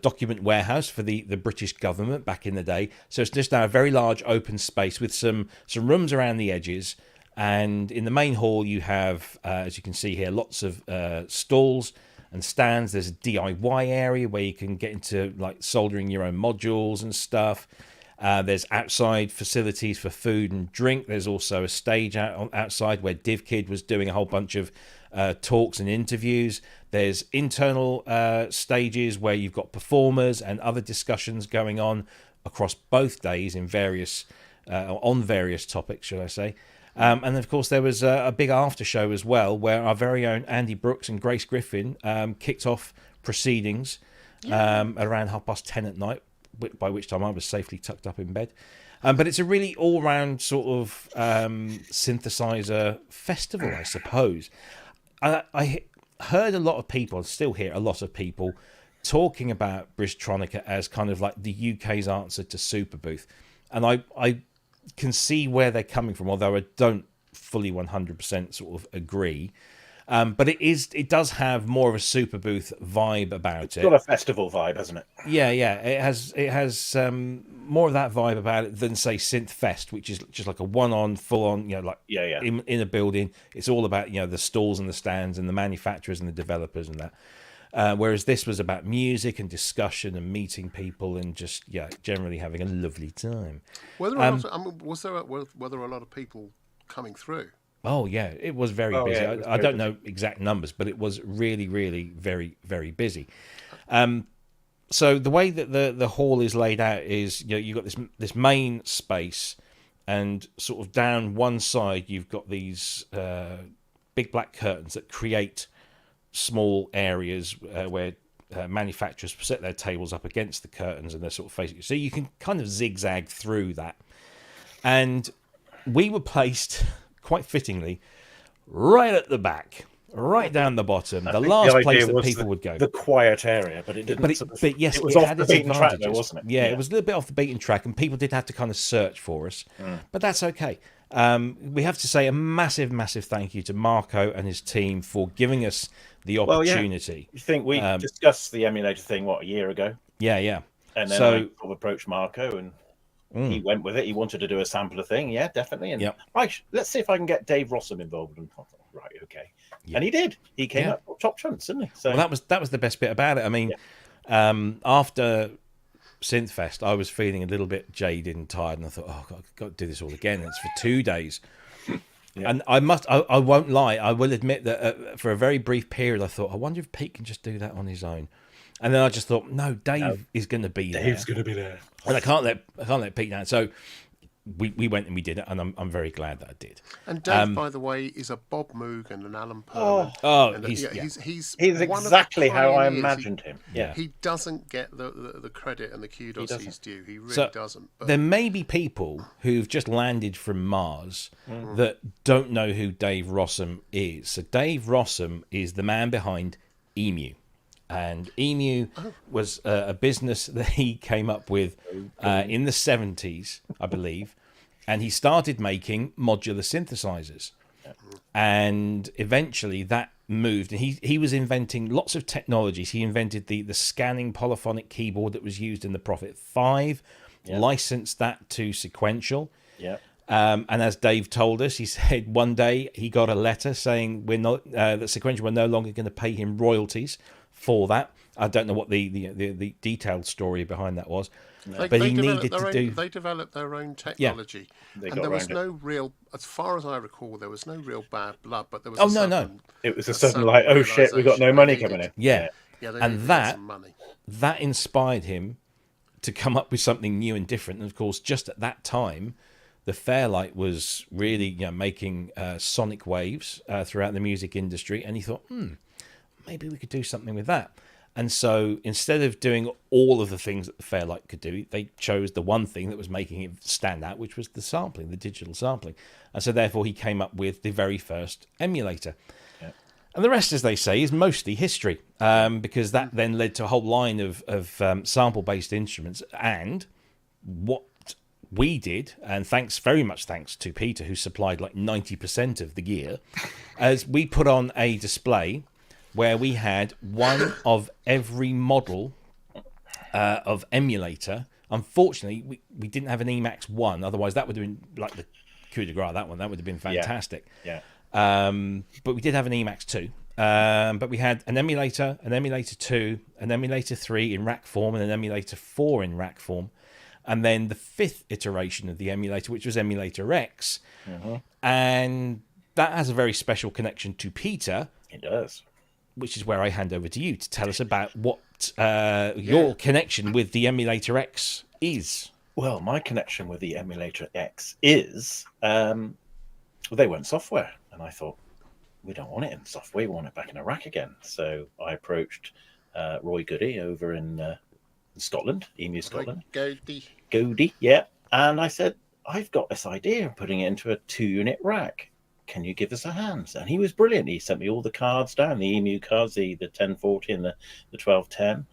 document warehouse for the British government back in the day. So it's just now a very large open space with some rooms around the edges. And in the main hall, you have, as you can see here, lots of stalls and stands. There's a DIY area where you can get into like soldering your own modules and stuff. There's outside facilities for food and drink. There's also a stage outside where DivKid was doing a whole bunch of talks and interviews. There's internal stages where you've got performers and other discussions going on across both days in on various topics, should I say. And of course, there was a big after show as well, where our very own Andy Brooks and Grace Griffin kicked off proceedings at around 10:30 at night, by which time I was safely tucked up in bed. But it's a really all-round sort of synthesizer festival, I suppose. I heard a lot of people, and still hear a lot of people, talking about Bristronica as kind of like the UK's answer to Superbooth. And I can see where they're coming from, although I don't fully 100% sort of agree. But it does have more of a Superbooth vibe about it. It's got a festival vibe, hasn't it? Yeah. It has more of that vibe about it than, say, Synth Fest, which is just like a one-on, full-on, in a building. It's all about, the stalls and the stands and the manufacturers and the developers and that. Whereas this was about music and discussion and meeting people and just generally having a lovely time. Were there a lot of people coming through? Oh yeah, it was very busy. Yeah, I don't know exact numbers, but it was really, really very, very busy. So the way that the hall is laid out is you've got this main space, and sort of down one side you've got these big black curtains that create small areas where manufacturers set their tables up against the curtains and they're sort of facing you. So you can kind of zigzag through that. And we were placed, quite fittingly, right at the back, right down the bottom, the last place that people would go. The quiet area, but it didn't. But yes, it was it off had the its beaten track, advantages. though, wasn't it? Yeah, it was a little bit off the beaten track, and people did have to kind of search for us. But that's okay. We have to say a massive, massive thank you to Marco and his team for giving us the opportunity. You think we discussed the emulator thing, a year ago? Yeah. And then I sort of approached Marco, and he went with it. He wanted to do a sampler thing. Yeah, definitely. And let's see if I can get Dave Rossum involved. And I thought, right, okay. Yep. And he did. He came up top trumps, didn't he? So that was the best bit about it. I mean, after Synthfest, I was feeling a little bit jaded and tired, and I thought, oh, God, I've got to do this all again. And it's for 2 days. Yeah. And I won't lie, I will admit that for a very brief period, I thought, I wonder if Pete can just do that on his own. And then I just thought, no, Dave is going to be there. Dave's going to be there. And I can't let Pete down. So we went and we did it, and I'm very glad that I did. And Dave, by the way, is a Bob Moog and an Alan Perlman. He's exactly how I imagined him. Yeah, he doesn't get the credit and the kudos he's due. He really doesn't. But there may be people who've just landed from Mars that don't know who Dave Rossum is. So Dave Rossum is the man behind Emu. And Emu was a business that he came up with in the 70s, I believe. And he started making modular synthesizers. And eventually that moved. And he was inventing lots of technologies. He invented the scanning polyphonic keyboard that was used in the Prophet 5, licensed that to Sequential. Yeah. And as Dave told us, he said one day he got a letter saying that Sequential were no longer going to pay him royalties for that. I don't know what the detailed story behind that was, but he needed to do. They developed their own technology, and there was no real, as far as I recall, there was no real bad blood. But there was no. It was a sudden like, oh shit, we got no money coming in. Yeah, and that inspired him to come up with something new and different. And of course, just at that time, the Fairlight was really making sonic waves throughout the music industry. And he thought, maybe we could do something with that. And so instead of doing all of the things that the Fairlight could do, they chose the one thing that was making it stand out, which was the sampling, the digital sampling. And so therefore he came up with the very first emulator. Yeah. And the rest, as they say, is mostly history, because that then led to a whole line of sample-based instruments. And what we did, and very much thanks to Peter, who supplied like 90% of the gear, as we put on a display where we had one of every model of emulator. Unfortunately, we didn't have an Emax 1. Otherwise, that would have been like the coup de grace, that would have been fantastic. Yeah. But we did have an Emax 2. But we had an emulator 2, an emulator 3 in rack form, and an emulator 4 in rack form. And then the 5th iteration of the emulator, which was emulator X. Mm-hmm. And that has a very special connection to Peter. It does. Which is where I hand over to you to tell us about what your connection with the emulator X is. Well, my connection with the emulator X is they weren't software. And I thought, we don't want it in software. We want it back in a rack again. So I approached Roy Goody over in Scotland, EMU Scotland. Goody, yeah. And I said, I've got this idea of putting it into a 2-unit rack. Can you give us a hand? And he was brilliant. He sent me all the cards down, the EMU cards, the 1040 and the 1210.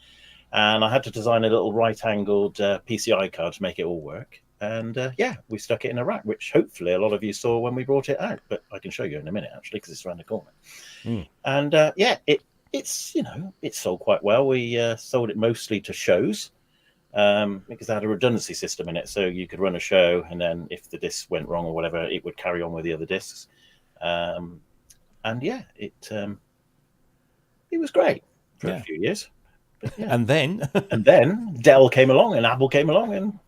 And I had to design a little right-angled PCI card to make it all work. And we stuck it in a rack, which hopefully a lot of you saw when we brought it out. But I can show you in a minute, actually, because it's around the corner. And it's sold quite well. We sold it mostly to shows because they had a redundancy system in it. So you could run a show, and then if the disc went wrong or whatever, it would carry on with the other discs. It was great for a few years. But, and then Dell came along and Apple came along, and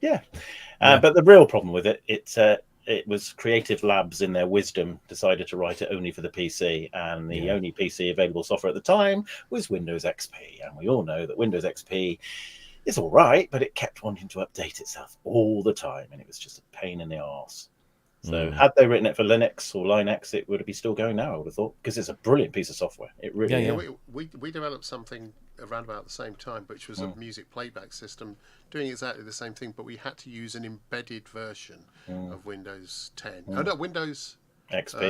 but the real problem with it was Creative Labs in their wisdom decided to write it only for the PC, and the only PC available software at the time was Windows XP, and we all know that Windows XP is all right, but it kept wanting to update itself all the time, and it was just a pain in the arse. So had they written it for Linux or Linux, it would be still going now, I would have thought, because it's a brilliant piece of software. It really is. We developed something around about the same time, which was a music playback system doing exactly the same thing, but we had to use an embedded version of Windows 10. Oh, no, Windows XP.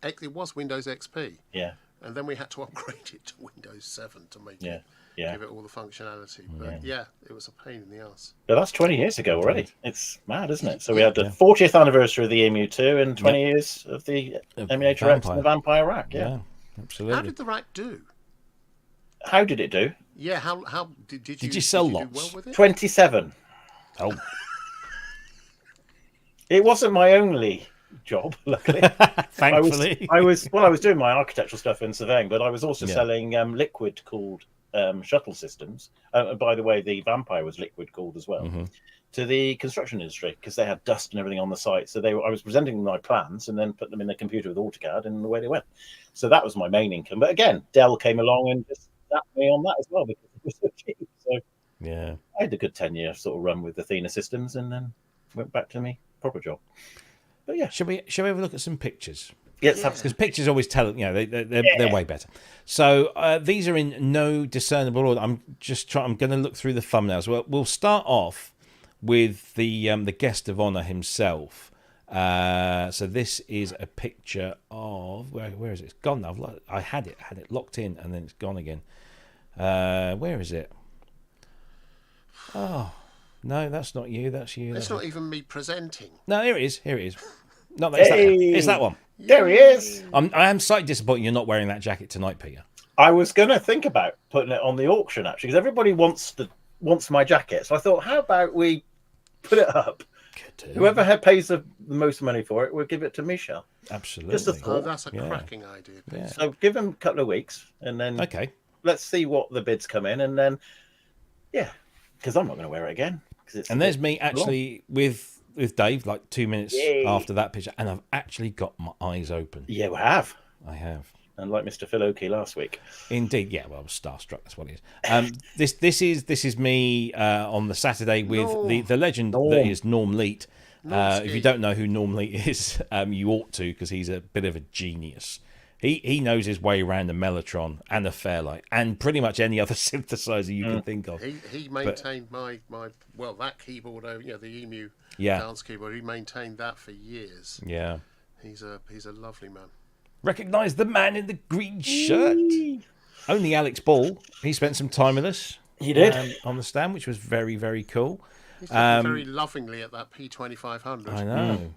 It was Windows XP. Yeah. And then we had to upgrade it to Windows 7 to make it give it all the functionality. But it was a pain in the ass. But that's 20 years ago already. It's mad, isn't it? So we had the 40th anniversary of the EMU2 and 20 years of the Emulator X and the Vampire Rack. Yeah, absolutely. How did the rack do? How did it do? Yeah, how did you sell lots? Do well with it? 27. Oh. It wasn't my only job, luckily. Thankfully. I was doing my architectural stuff in surveying, but I was also selling liquid cooled shuttle systems. By the way, the Vampire was liquid cooled as well to the construction industry because they had dust and everything on the site. So I was presenting my plans and then put them in the computer with AutoCAD, and away they went. So that was my main income. But again, Dell came along and just slapped me on that as well because it was so cheap. So I had a good 10-year sort of run with Athena Systems, and then went back to me proper job. But yeah, shall we have a look at some pictures? Yes, because pictures always tell they're way better. So these are in no discernible order. I'm going to look through the thumbnails. Well, we'll start off with the guest of honor himself. So this is a picture of where is it? It's gone now. I had it locked in, and then it's gone again. Where is it? Oh. No, that's not you. That's you. That's not even me presenting. No, here it is. No, that's that one. It's that one. There he is. I am slightly disappointed you're not wearing that jacket tonight, Peter. I was going to think about putting it on the auction, actually, because everybody wants my jacket. So I thought, how about we put it up? Whoever pays the most money for it, we'll give it to Michelle. Absolutely. Just a thought. Oh, that's a cracking idea. Yeah. So give him a couple of weeks, and then let's see what the bids come in, and then because I'm not going to wear it again. And there's me actually with Dave, like 2 minutes after that picture, and I've actually got my eyes open. Yeah, we have. I have. And like Mr. Phil Oakey last week. Indeed, yeah. Well, I was starstruck. That's what it is. This is me on the Saturday with the legend that is Norm Leet. If you don't know who Norm Leet is, you ought to, because he's a bit of a genius. He knows his way around a Mellotron and a Fairlight and pretty much any other synthesizer you can think of. He maintained my that keyboard, the EMU dance keyboard. He maintained that for years. Yeah, he's a lovely man. Recognise the man in the green shirt. Only Alex Ball. He spent some time with us. He did on the stand, which was very, very cool. He's looking very lovingly at that P2500. I know.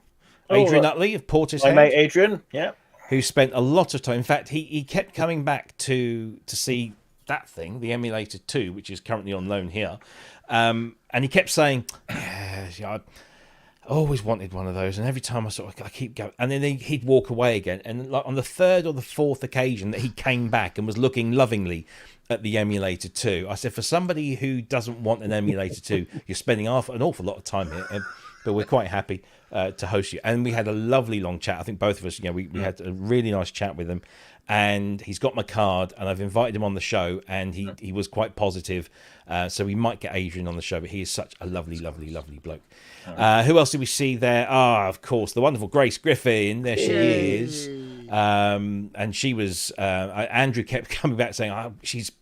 Adrian Utley of Portishead. My mate Adrian, yeah. Who spent a lot of time. In fact, he kept coming back to see that thing, the Emulator 2, which is currently on loan here. And he kept saying, I always wanted one of those. And every time I keep going. And then he'd walk away again. And like on the third or the fourth occasion that he came back and was looking lovingly at the Emulator 2, I said, for somebody who doesn't want an Emulator 2, you're spending an awful lot of time here. But we're quite happy to host you. And we had a lovely long chat. I think both of us, we had a really nice chat with him. And he's got my card, and I've invited him on the show, and he was quite positive. So we might get Adrian on the show, but he is such a lovely, lovely, lovely bloke. Who else did we see there? Of course, the wonderful Grace Griffin. There she is. And she was, Andrew kept coming back saying, she's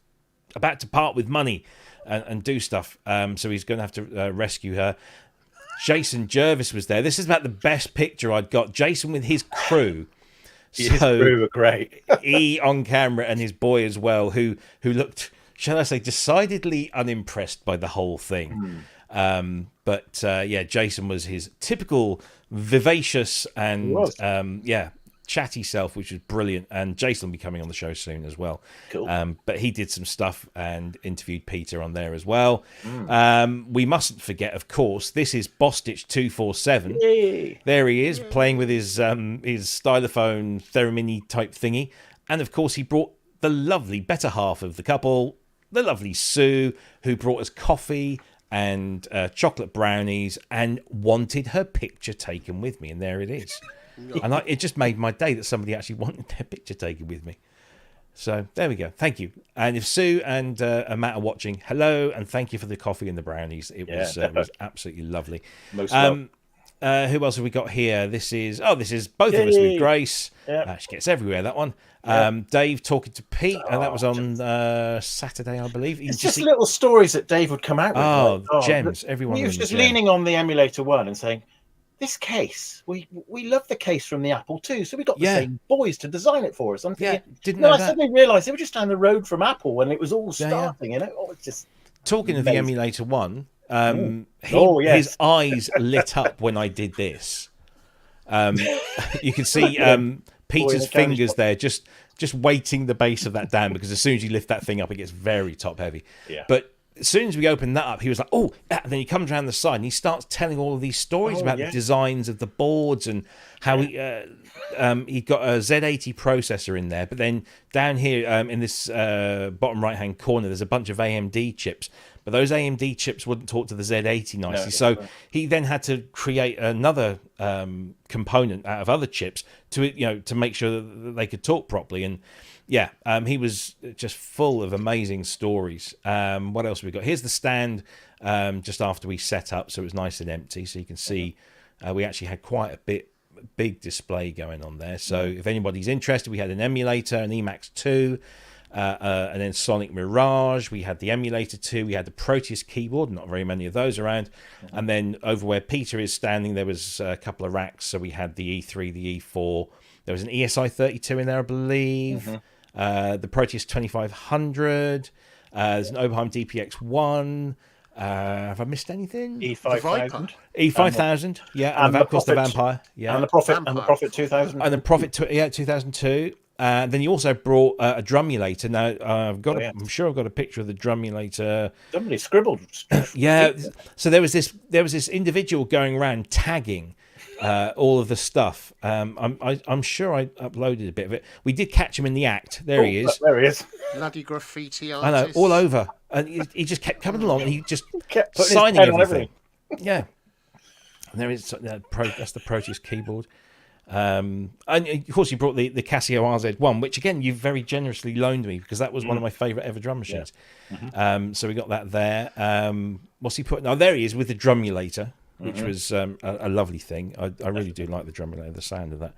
about to part with money and do stuff. So he's going to have to rescue her. Jason Jervis was there. This is about the best picture I'd got. Jason with his crew. His crew were great. He on camera and his boy as well, who looked, shall I say, decidedly unimpressed by the whole thing. But Jason was his typical vivacious and chatty self, which was brilliant. And Jason will be coming on the show soon as well. Cool. But he did some stuff and interviewed Peter on there as well. We mustn't forget, of course, this is Bostitch 247. Yay. There he is, playing with his stylophone theremin type thingy. And of course, he brought the lovely better half of the couple, the lovely Sue, who brought us coffee and chocolate brownies and wanted her picture taken with me. And there it is. And it just made my day that somebody actually wanted their picture taken with me. So there we go. Thank you. And if Sue and Matt are watching, hello, and thank you for the coffee and the brownies. It was absolutely lovely. Most who else have we got here? This is both of us with Grace. She gets everywhere, that one. Dave talking to Pete, and that was on Saturday, I believe. It's just little stories that Dave would come out with. Gems. Everyone. He was just leaning on the Emulator 1 and saying, this case, we love the case from the Apple II, so we got the same boys to design it for us. I'm thinking, I suddenly realised they were just down the road from Apple when it was all starting. It's just talking amazing. Of the Emulator 1. His eyes lit up when I did this. You can see Peter's fingers there, just weighting the base of that down, because as soon as you lift that thing up, it gets very top heavy. But as soon as we opened that up, he was like, and then he comes around the side and he starts telling all of these stories about the designs of the boards and how he got a Z80 processor in there. But then down here in this bottom right-hand corner, there's a bunch of AMD chips. But those AMD chips wouldn't talk to the Z80 nicely. So he then had to create another component out of other chips to make sure that they could talk properly. And he was just full of amazing stories. What else have we got? Here's the stand just after we set up, so it was nice and empty. So you can see we actually had quite a big display going on there. So if anybody's interested, we had an emulator, an Emacs 2, and then Sonic Mirage. We had the Emulator 2. We had the Proteus keyboard. Not very many of those around. And then over where Peter is standing, there was a couple of racks. So we had the E3, the E4. There was an ESI 32 in there, I believe. The Proteus 2500. There's an Oberheim DPX1. Have I missed anything? E5000. E5000, and of course the Vampire. And the Prophet 2000. And the Prophet 2002. Then you also brought a drumulator. Now I'm sure I've got a picture of the drumulator. Somebody scribbled. So there was this individual going around tagging all of the stuff. I'm sure I uploaded a bit of it. We did catch him in the act. There he is. There he is. Bloody graffiti artist. I know, all over. And he just kept coming along and he just kept signing everything. Yeah. And there is that's the Proteus keyboard. And of course, you brought the Casio RZ1, which again you very generously loaned me because that was one of my favourite ever drum machines. Yeah. So we got that there. What's he putting? Oh, there he is with the drumulator, which was a lovely thing. I really do like the drumulator, the sound of that.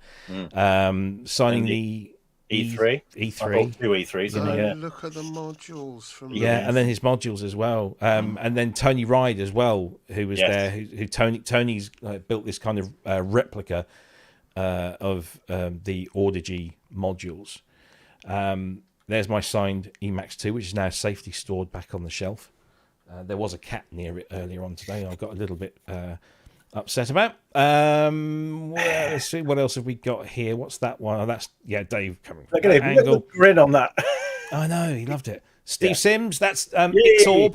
Signing the E3. E3. I bought 2 E3s in here. Look at the modules from and then his modules as well. And then Tony Ride as well, who was there. Who Tony's built this kind of replica of the Audigy modules. There's my signed Emax 2, which is now safely stored back on the shelf. There was a cat near it earlier on today. I got a little bit upset about. Let's see, what else have we got here? What's that one? Oh, that's Dave coming from that angle. Look at the grin on that. I know, he loved it. Steve Sims, that's Xorb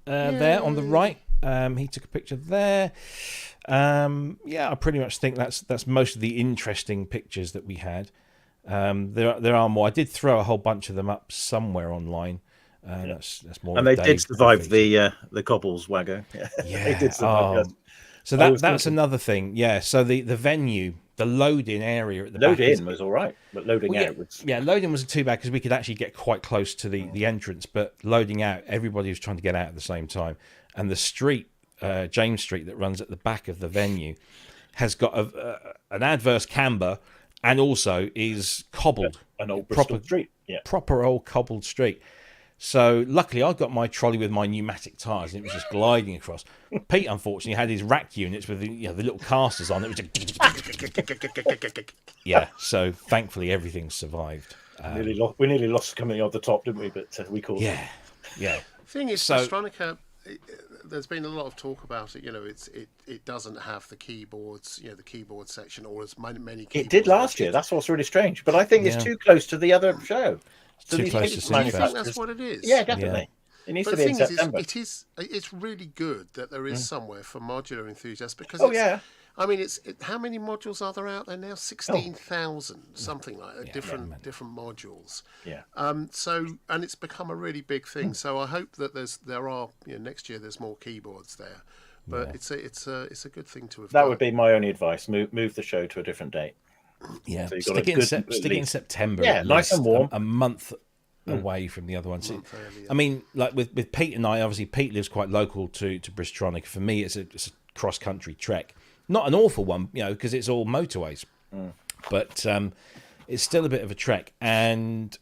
there on the right. He took a picture there. I pretty much think that's most of the interesting pictures that we had. There are more. I did throw a whole bunch of them up somewhere online. That's more. And they did survive the cobbles waggo. Yeah, they did survive. So that's another thing. Yeah. So the venue, the load-in area at the load back in was all right, but loading out was loading wasn't too bad because we could actually get quite close to the entrance. But loading out, everybody was trying to get out at the same time, and the street. James Street that runs at the back of the venue has got an adverse camber and also is cobbled. An old Bristol street. Yeah. Proper old cobbled street. So luckily I got my trolley with my pneumatic tyres and it was just gliding across. Pete unfortunately had his rack units with the little casters on. It was just so thankfully everything survived. We nearly lost coming on the top, didn't we? But we called it. Yeah. Thing is, Bristronica, there's been a lot of talk about it. It doesn't have the keyboards, the keyboard section, or as many keyboards. It did last year. That's what's really strange. But I think it's too close to the other show. Too close to Do you think that's what it is? Yeah, definitely. It needs to be in September. It's really good that there is somewhere for modular enthusiasts because I mean, how many modules are there out there now? 16,000, something like that. Different modules. Yeah. So and it's become a really big thing. So I hope that there are next year there's more keyboards there. But it's a good thing to have. That would be my only advice. Move the show to a different date. Yeah. So stick it in September. Yeah, nice and warm. A month away from the other ones. I mean, like with Pete and I, obviously Pete lives quite local to Bristronica. For me, it's a cross country trek. Not an awful one, because it's all motorways. But it's still a bit of a trek. And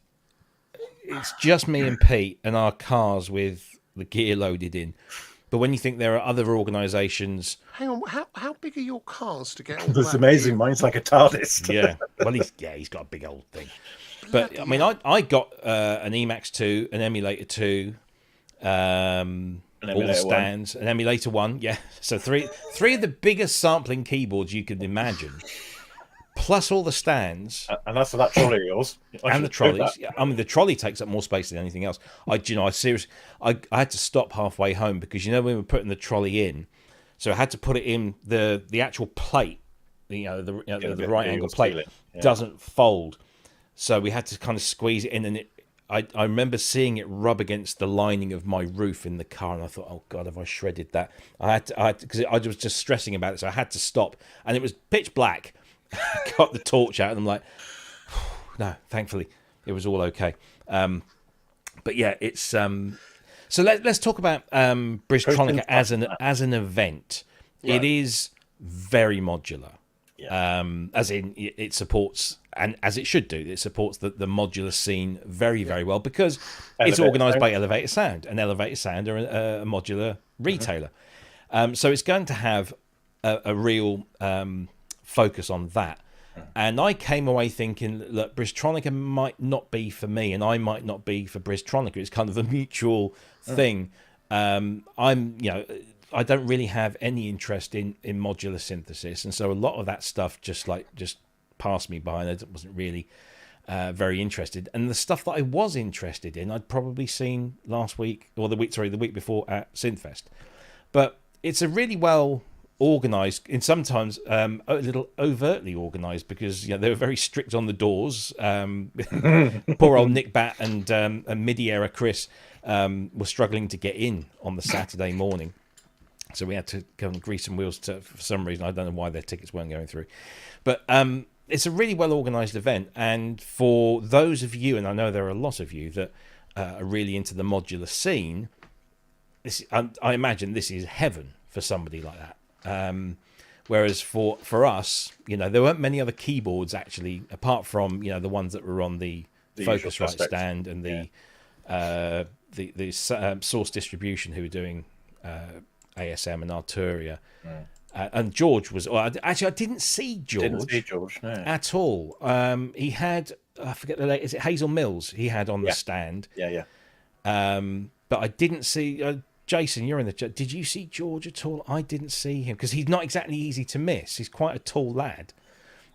it's just me and Pete and our cars with the gear loaded in. But when you think there are other organisations... Hang on, how big are your cars to get all That's amazing. Gear? Mine's like a TARDIS. Yeah, well, he's got a big old thing. But, I mean, I got an Emax 2, an Emulator 2... all the stands, an Emulator 1, so three of the biggest sampling keyboards you could imagine, plus all the stands, and that's for that trolley of yours, and the trolleys. I mean, the trolley takes up more space than anything else. I had to stop halfway home because when we were putting the trolley in, so I had to put it in the actual plate, the right angle plate doesn't fold, so we had to kind of squeeze it in, and I remember seeing it rub against the lining of my roof in the car, and I thought, "Oh God, have I shredded that?" I had to because I was just stressing about it, so I had to stop, and it was pitch black. I got the torch out, and I'm like, "No, thankfully, it was all okay." But yeah, it's so let's talk about Bristronica as an event. Right. It is very modular. As in it supports, and as it should do, it supports the modular scene very, very well because it's organised by Elevator Sound, and Elevator Sound are a modular retailer. So it's going to have a real focus on that. And I came away thinking, look, Bristronica might not be for me, and I might not be for Bristronica. It's kind of a mutual thing. I don't really have any interest in modular synthesis, and so a lot of that stuff just passed me by, and I wasn't really very interested. And the stuff that I was interested in, I'd probably seen last week or the week before at Synthfest. But it's a really well organised, and sometimes a little overtly organised, because they were very strict on the doors. Poor old Nick Bat and MIDI era Chris were struggling to get in on the Saturday morning. So we had to go and grease some wheels for some reason. I don't know why their tickets weren't going through. But it's a really well-organised event. And for those of you, and I know there are a lot of you that are really into the modular scene, I imagine this is heaven for somebody like that. Whereas for us, there weren't many other keyboards actually, apart from the ones that were on the Focusrite stand and the Source Distribution, who were doing ASM and Arturia. And George was actually, I didn't see George, no. at all. He had, I forget the name, is it Hazel Mills he had on the stand? Yeah. But I didn't see Jason, you're in the chat. Did you see George at all? I didn't see him because he's not exactly easy to miss. He's quite a tall lad.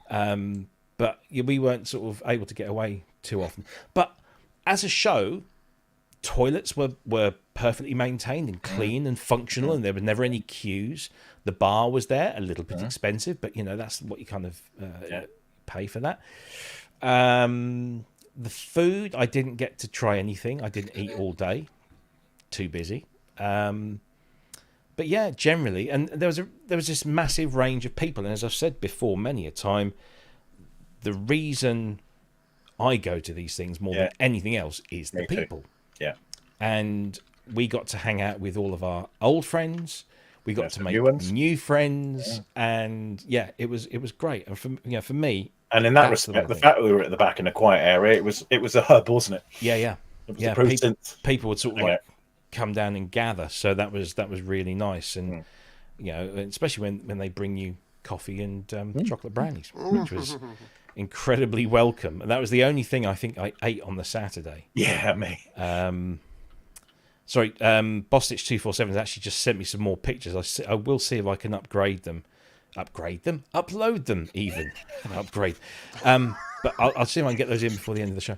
But we weren't sort of able to get away too often. But as a show, toilets were perfectly maintained and clean and functional, and there were never any queues. The bar was there, a little bit expensive, but that's what you kind of pay for that. The food, I didn't get to try anything. I didn't eat all day. Too busy. But yeah, generally, and there was this massive range of people, and as I've said before many a time, the reason I go to these things more than anything else is the people. Yeah. And we got to hang out with all of our old friends. We got to make new friends, and it was great. And for me, and in that respect, the fact that we were at the back in a quiet area, it was a hub, wasn't it? Yeah. It was people would sort of come down and gather, so that was really nice. And especially when they bring you coffee and chocolate brownies, which was incredibly welcome. And that was the only thing I think I ate on the Saturday. Yeah, me. Sorry, Bostitch247 has actually just sent me some more pictures. I will see if I can upload them even. Upgrade. But I'll see if I can get those in before the end of the show.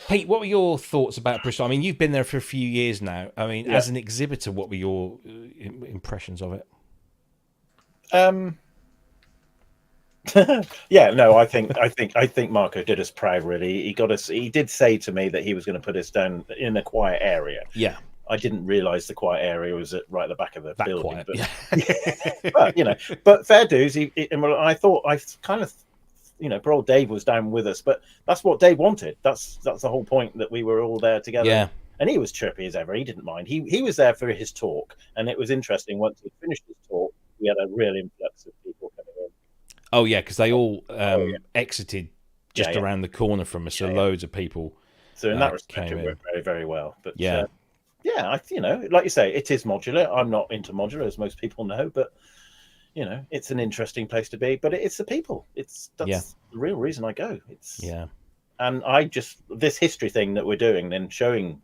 Pete, what were your thoughts about Bristol? I mean, you've been there for a few years now. I mean, as an exhibitor, what were your impressions of it? I think Marco did us proud. Really, he got us. He did say to me that he was going to put us down in a quiet area. Yeah, I didn't realise the quiet area was right at the back of the building. Quiet, but, but fair dues. I thought poor old Dave was down with us, but that's what Dave wanted. That's the whole point, that we were all there together. Yeah. And he was chirpy as ever. He didn't mind. He was there for his talk, and it was interesting. Once he finished his talk, we had a real influx of people coming in. Oh yeah, because they all exited just around the corner from us. So loads of people. So in that respect, it worked very, very well. But like you say, it is modular. I'm not into modular, as most people know, but it's an interesting place to be. But it's the people. That's the real reason I go. And this history thing that we're doing, then showing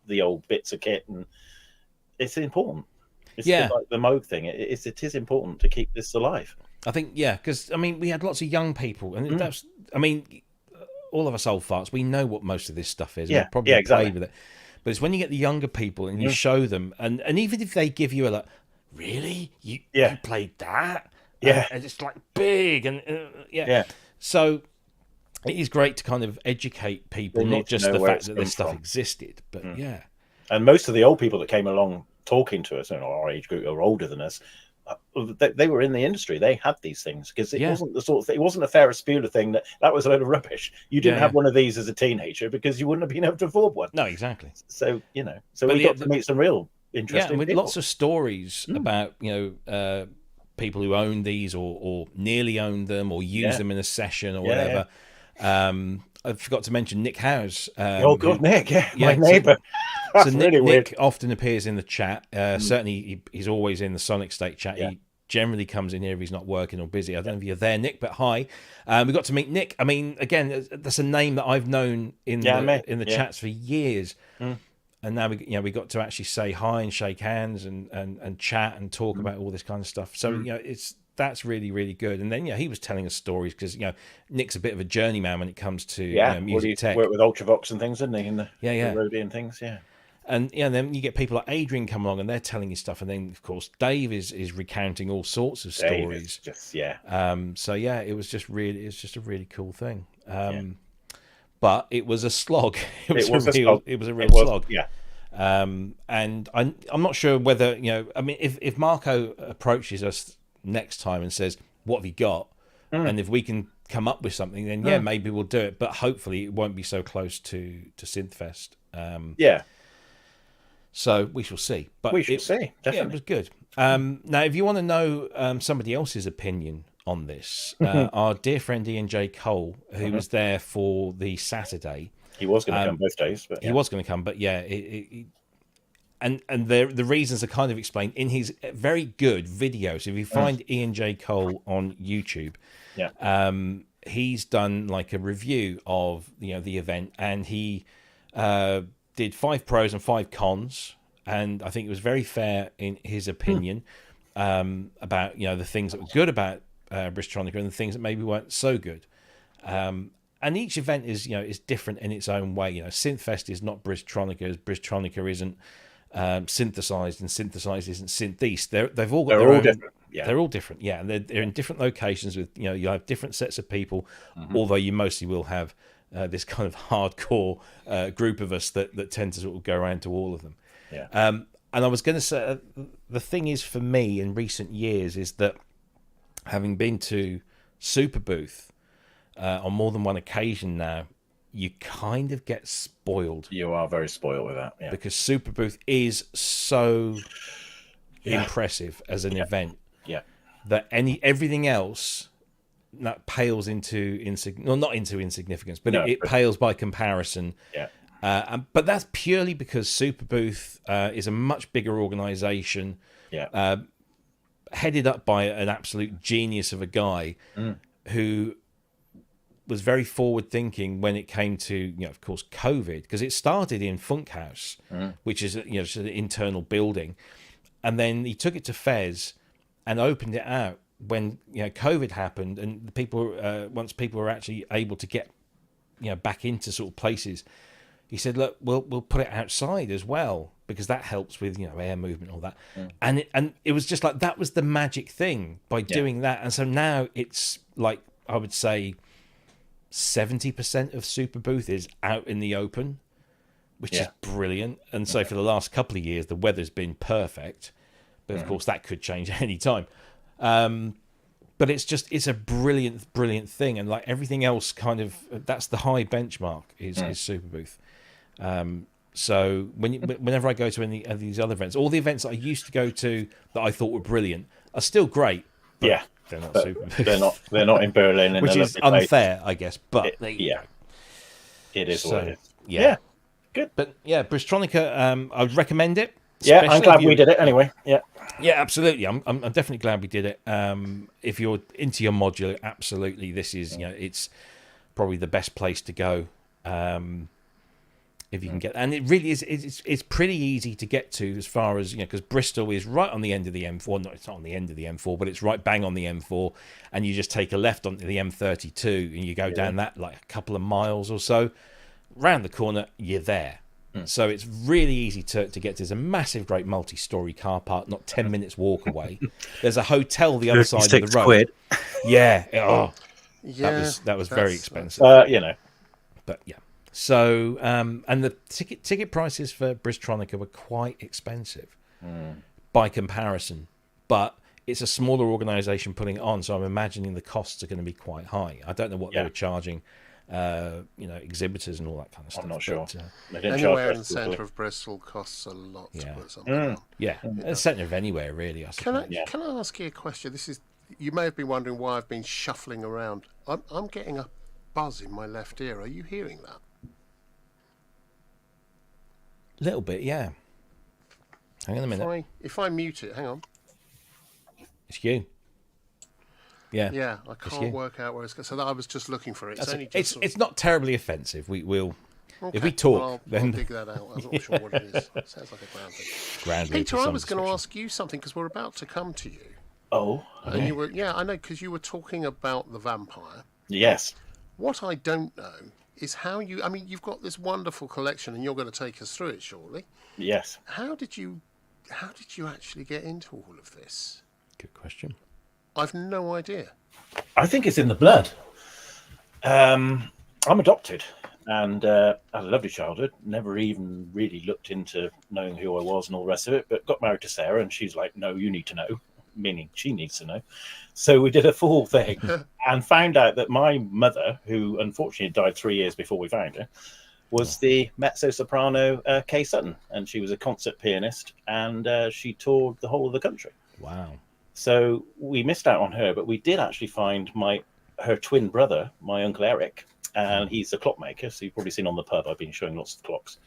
the old bits of kit, and it's important. It's like the Moog thing. It is important to keep this alive. I think, because we had lots of young people, and that's, all of us old farts, we know what most of this stuff is. Yeah, probably exactly. Played with it, but it's when you get the younger people and you show them, and even if they give you really, you played that, and it's like big, and so it is great to kind of educate people, not just the fact that this stuff existed, but And most of the old people that came along talking to us, our age group or older than us, they were in the industry. They had these things, because it wasn't the sort of thing, it wasn't a Ferris Bueller thing that was a load of rubbish. You didn't have one of these as a teenager because you wouldn't have been able to afford one. No, exactly. So we got to meet some real interesting with people. lots of stories about people who owned these or nearly owned them or used them in a session or whatever. I forgot to mention Nick Howes. Nick, my neighbour. So Nick often appears in the chat. Certainly, he's always in the Sonic State chat. He generally comes in here if he's not working or busy. I don't know if you're there, Nick, but hi. We got to meet Nick. I mean, again, that's a name that I've known in the chats for years. And now we got to actually say hi and shake hands and chat and talk about all this kind of stuff. So that's really, really good. And then he was telling us stories, because Nick's a bit of a journeyman when it comes to music tech. Worked with Ultravox and things, didn't he? In the Roadie and things, And then you get people like Adrian come along and they're telling you stuff, and then of course Dave is recounting all sorts of stories. It was just a really cool thing. But it was a slog. It was a real slog. And I'm not sure whether, you know, I mean, if Marco approaches us next time and says, what have you got? And if we can come up with something, then yeah, maybe we'll do it. But hopefully it won't be so close to Synthfest. Yeah. So we shall see. But We shall see. Definitely. Yeah, it was good. Now, if you want to know somebody else's opinion on this, our dear friend Ian J. Cole, who was there for the Saturday. He was going to come both days. But He was going to come, but yeah, and the reasons are kind of explained in his very good videos. If you find Ian J. Cole on YouTube, he's done like a review of, you know, the event, and he did 5 pros and 5 cons, and I think it was very fair in his opinion about, you know, the things that were good about Bristronica and the things that maybe weren't so good. And each event is, you know, is different in its own way. You know, Synthfest is not Bristronica, as Bristronica isn't synthesized, and synthesized isn't Syntheast. They've all got they're their all own, different. Yeah. They're all different. Yeah, and they're in different locations with, you know, you have different sets of people. Although you mostly will have this kind of hardcore group of us that tend to sort of go around to all of them. Yeah. And I was going to say, the thing is for me in recent years is that having been to Super Booth on more than one occasion now, you kind of get spoiled. You are very spoiled with that. Yeah. Because Super Booth is so impressive as an event. Yeah. That everything else that pales into not into insignificance, but it pales by comparison. Yeah. But that's purely because Super Booth is a much bigger organization. Yeah. Headed up by an absolute genius of a guy who was very forward thinking when it came to, you know, of course, COVID, because it started in Funkhouse, which is, you know, just an internal building. And then he took it to Fez and opened it out when, you know, COVID happened, and the people, once people were actually able to get, you know, back into sort of places, he said, look, we'll put it outside as well, because that helps with, you know, air movement, all that. And it was just like, that was the magic thing by doing that. And so now it's like, I would say 70% of Super Booth is out in the open, which is brilliant. And so for the last couple of years, the weather's been perfect, but of course that could change at any time. But it's a brilliant thing. And like everything else kind of, that's the high benchmark is Super Booth. So whenever I go to any of these other events, all the events that I used to go to that I thought were brilliant are still great. Yeah. They're not Super Booth. They're not in Berlin, which is unfair, I guess. But it is what it is. Yeah, good. But yeah, Bristronica, I would recommend it. Yeah, I'm glad we did it anyway. Yeah, absolutely. I'm definitely glad we did it. If you're into your modular, absolutely, this is, you know, it's probably the best place to go. If you can get, and it really is, it's pretty easy to get to, as far as, you know, because Bristol is right on the end of the M4. No, it's not on the end of the M4, but it's right bang on the M4, and you just take a left onto the M32, and you go down that like a couple of miles or so. Round the corner, you're there. So it's really easy to get to. There's a massive, great multi-story car park, not 10 minutes walk away. There's a hotel the other side of the road. Quid. Yeah. Oh, Yeah, that was very expensive. You know, but yeah. So, and the ticket prices for Bristronica were quite expensive by comparison, but it's a smaller organisation putting it on, so I'm imagining the costs are going to be quite high. I don't know what they were charging, you know, exhibitors and all that kind of stuff. I'm not sure. Anywhere in the centre of Bristol costs a lot to put something on. Yeah, the centre of anywhere, really, I suppose. Can I ask you a question? You may have been wondering why I've been shuffling around. I'm getting a buzz in my left ear. Are you hearing that? A little bit, yeah. Hang on a minute. If I mute it, hang on. It's you. Yeah. Yeah, I can't work out where it's going. So I was just looking for it. It's not terribly offensive. We'll okay. If we talk, I'll dig that out. I'm not sure what it is. It sounds like a ground thing. Ground Peter, I was going to ask you something because we're about to come to you. Oh, okay. And you were, I know, because you were talking about the vampire. Yes. What I don't know is how you've got this wonderful collection, and you're going to take us through it, surely. Yes. How did you actually get into all of this? Good question. I've no idea. I think it's in the blood. I'm adopted. And had a lovely childhood. Never even really looked into knowing who I was and all the rest of it. But got married to Sarah, and she's like, "No, you need to know," meaning she needs to know. So we did a full thing, and found out that my mother, who unfortunately died 3 years before we found her, was the mezzo soprano Kay Sutton, and she was a concert pianist, and she toured the whole of the country. Wow! So we missed out on her, but we did actually find her twin brother, my uncle Eric. And he's a clockmaker, so you've probably seen on the pub I've been showing lots of clocks.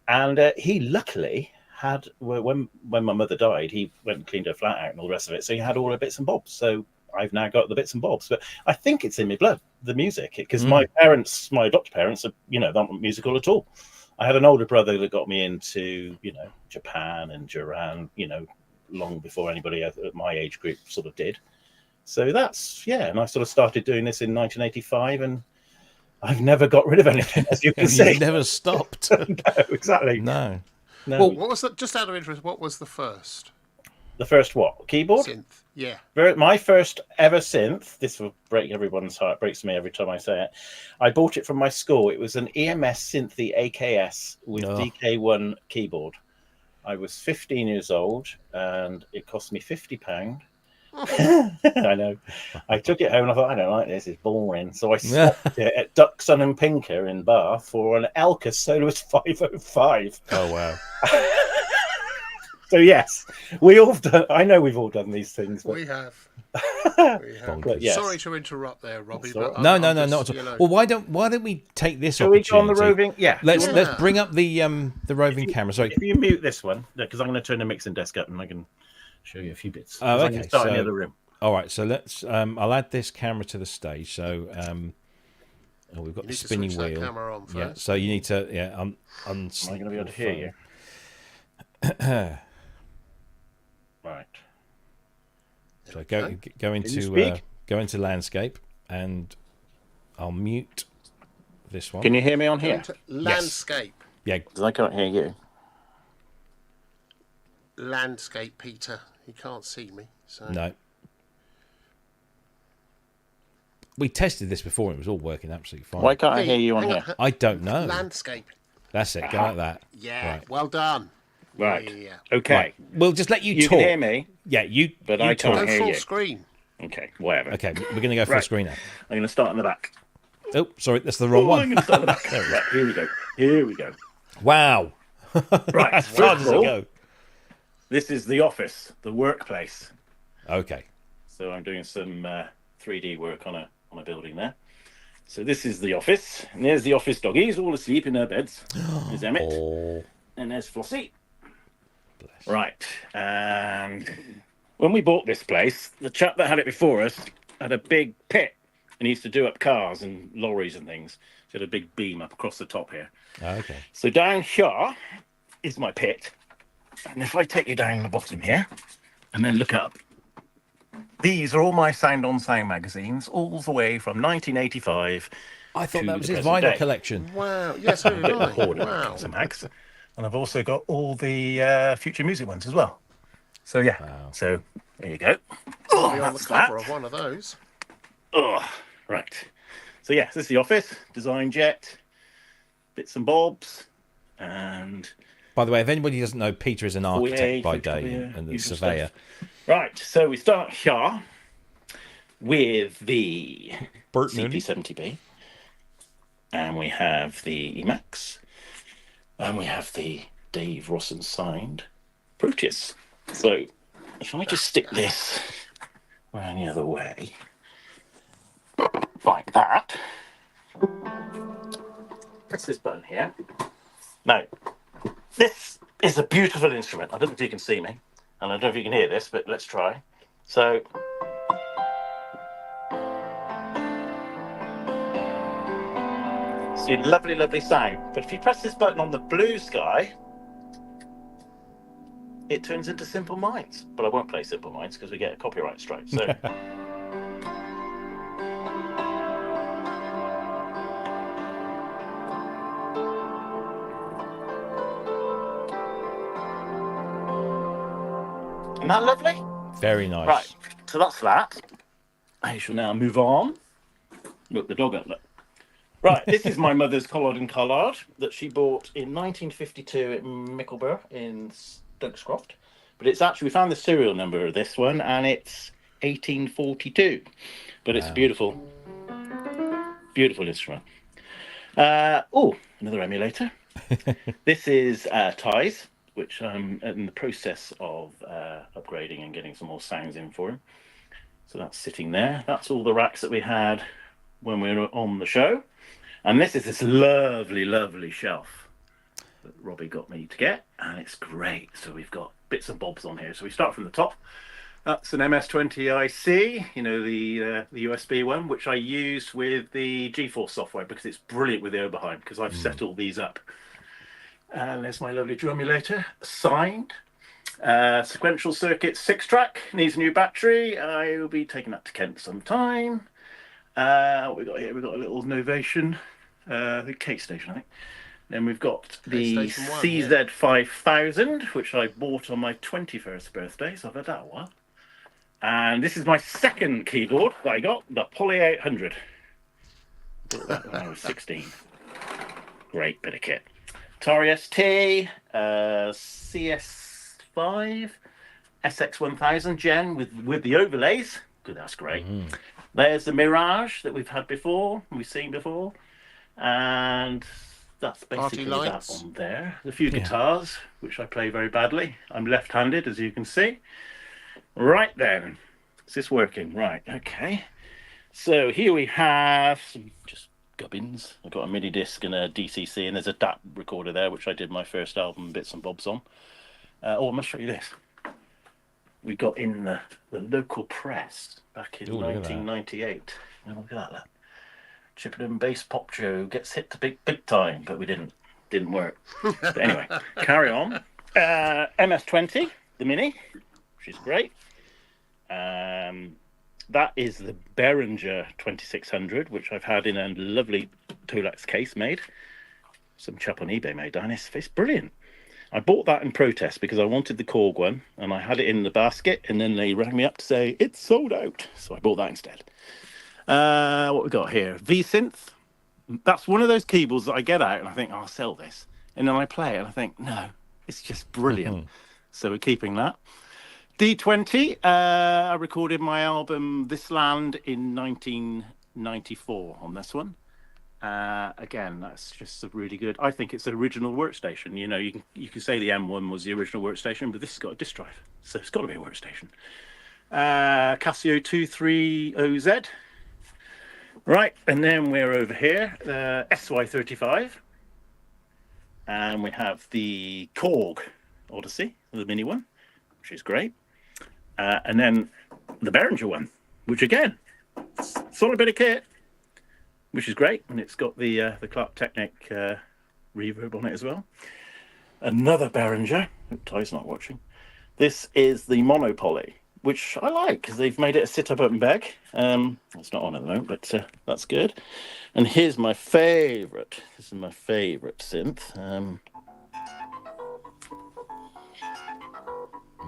And he luckily had, when my mother died, he went and cleaned her flat out and all the rest of it. So he had all her bits and bobs. So I've now got the bits and bobs. But I think it's in my blood, the music, because my adopted parents, are, not musical at all. I had an older brother that got me into, Japan and Duran, long before anybody at my age group sort of did. So that's, and I sort of started doing this in 1985, and I've never got rid of anything, as you can see. You've never stopped. No, exactly. No. Well, what was that? Just out of interest, what was the first? The first what? Keyboard? Synth. Yeah. My first ever synth. This will break everyone's heart. Breaks me every time I say it. I bought it from my school. It was an EMS Synthy AKS with DK1 keyboard. I was 15 years old, and it cost me £50. I know. I took it home and I thought, I don't like this, it's boring. So I swapped it at Duxon and Pinker in Bath for an Elka Soloist 505. Oh, wow. So, yes, we've all done these things. But... We have. But yes. Sorry to interrupt there, Robbie. But no, not at all. Well, why don't we take this opportunity? Shall we go on the roving? Yeah. Let's bring up the roving camera. Sorry. If you mute this one, because I'm going to turn the mixing desk up and I can show you a few bits. Oh, okay. Start in the other room. All right. So let's. I'll add this camera to the stage. So we've got the spinning wheel. That camera on first. Yeah. So you need to. Yeah. Am I going to be able to hear you? Right. So go into landscape, and I'll mute this one. Can you hear me on here? Landscape. Yeah. Because I can't hear you. Landscape, Peter. You can't see me. So. No. We tested this before and it was all working absolutely fine. Why can't I hear you on here? I don't know. Landscape. That's it. Go like that. Yeah. Right. Well done. Right. Yeah. Okay. Right. We'll just let you talk. You can hear me. Yeah, But I can't hear full you. screen. Okay, whatever. Okay, we're going to go full screen now. I'm going to start in the back. Oh, sorry, that's the wrong one. I'm going to start in the back. Right, here we go. Wow. Right. As far does it go? This is the office, the workplace. Okay. So I'm doing some 3D work on a building there. So this is the office, and there's the office doggies, all asleep in their beds. There's Emmett, and there's Flossie. Bless. Right, and when we bought this place, the chap that had it before us had a big pit, and he used to do up cars and lorries and things. So he had a big beam up across the top here. Okay. So down here is my pit, and if I take you down the bottom here, and then look up, these are all my Sound on Sound magazines, all the way from 1985. I thought that was his vinyl collection. Wow. Yes, so did I. Wow. Max. And I've also got all the future music ones as well. So, yeah. Wow. So, there you go. I'll be on the cover of one of those. Oh, right. So, yeah, this is the office. Design jet. Bits and bobs. And... By the way, if anybody doesn't know, Peter is an architect by day and a surveyor. Right, so we start here with the CP70B, and we have the Emacs, and we have the Dave Rossen signed Proteus. So if I just stick this around the other way, like that, press this button here. Now, this is a beautiful instrument. I don't know if you can see me. And I don't know if you can hear this, but let's try. So, see, lovely, lovely sound. But if you press this button on the blue sky, it turns into Simple Minds. But I won't play Simple Minds because we get a copyright strike. So. Isn't that lovely? Very nice. Right, so that's that. I shall now move on. Look, the dog up, look. Right, this is my mother's Collard and Collard that she bought in 1952 at Mickleborough in Stokescroft. But it's actually, we found the serial number of this one, and it's 1842. But it's a beautiful, beautiful instrument. Another emulator. This is Ties, which I'm in the process of upgrading and getting some more sounds in for him. So that's sitting there. That's all the racks that we had when we were on the show. And this is this lovely, lovely shelf that Robbie got me to get, and it's great. So we've got bits and bobs on here. So we start from the top. That's an MS-20 IC, you know, the USB one, which I use with the GeForce software because it's brilliant with the Oberheim, because I've set all these up. And there's my lovely drum emulator, signed. Sequential circuit 6-track, needs a new battery. I will be taking that to Kent sometime. What we got here? We've got a little Novation, the K Station, I think. Then we've got the CZ-5000, which I bought on my 21st birthday, so I've had that a while. And this is my second keyboard that I got, the Poly 800. Bought that when I was 16. Great bit of kit. Atari ST, CS5, SX1000 Gen with the overlays. Good, that's great. There's the Mirage that we've had before, we've seen before. And that's basically that on there. A few guitars, which I play very badly. I'm left-handed, as you can see. Right then, is this working? Right, okay. So here we have some just gubbins. I've got a mini disc and a DCC, and there's a DAT recorder there, which I did my first album, Bits and Bobs, on. I must show you this. We got in the local press back in 1998. Look at that. Chippenham bass pop show gets hit to big time, but we didn't work. But anyway, carry on. MS-20, the Mini, which is great. That is the Behringer 2600, which I've had in a lovely Tolax case made. Some chap on eBay made that, and it's brilliant. I bought that in protest because I wanted the Korg one, and I had it in the basket, and then they rang me up to say, it's sold out. So I bought that instead. What we got here? V-Synth. That's one of those keyboards that I get out, and I think, I'll sell this. And then I play it, and I think, no, it's just brilliant. So we're keeping that. D20, I recorded my album This Land in 1994 on this one. Again, that's just a really good. I think it's the original workstation. You know, you can say the M1 was the original workstation, but this has got a disk drive, so it's got to be a workstation. Casio 230Z. Right, and then we're over here, SY35, and we have the Korg Odyssey, the mini one, which is great. And then the Behringer one, which again, solid bit of kit, which is great, and it's got the Clark Technic reverb on it as well. Another Behringer. Ty's not watching. This is the Monopoly, which I like because they've made it a sit-up open bag. It's not on at the moment, but that's good. And here's my favourite. This is my favourite synth.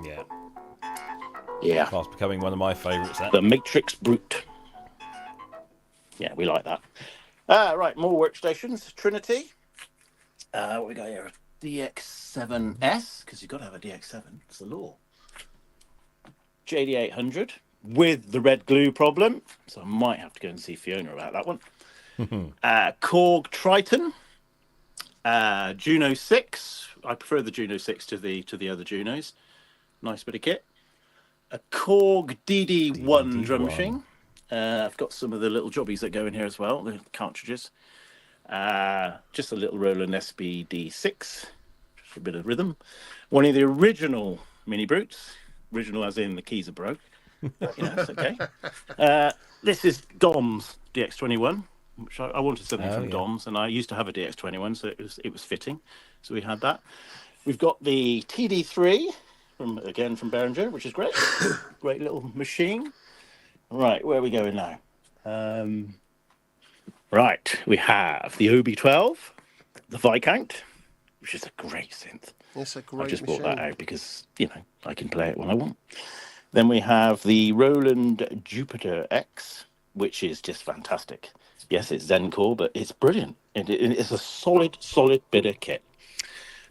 Yeah. That's becoming one of my favourites. The Matrix Brute. Yeah, we like that. Right, more workstations. Trinity. What we got here? DX7S, because you've got to have a DX7. It's the law. JD800 with the red glue problem, so I might have to go and see Fiona about that one. Korg Triton. Juno 6. I prefer the Juno 6 to the other Junos. Nice bit of kit. A Korg DD1 drum machine. I've got some of the little jobbies that go in here as well, the cartridges. Just a little Roland SBD6, just for a bit of rhythm. One of the original Mini Brutes, original as in the keys are broke. But, you know, it's okay. This is Dom's DX21, which I wanted something from Dom's, and I used to have a DX21, so it was fitting. So we had that. We've got the TD3 from Behringer, which is great. Great little machine. Right, where are we going now? Right, we have the OB12, the Viscount, which is a great synth. It's a great I just machine. bought that out because, you know, I can play it when I want. Then we have the Roland Jupiter X, which is just fantastic. Yes, it's Zencore, but it's brilliant. It's a solid bit of kit.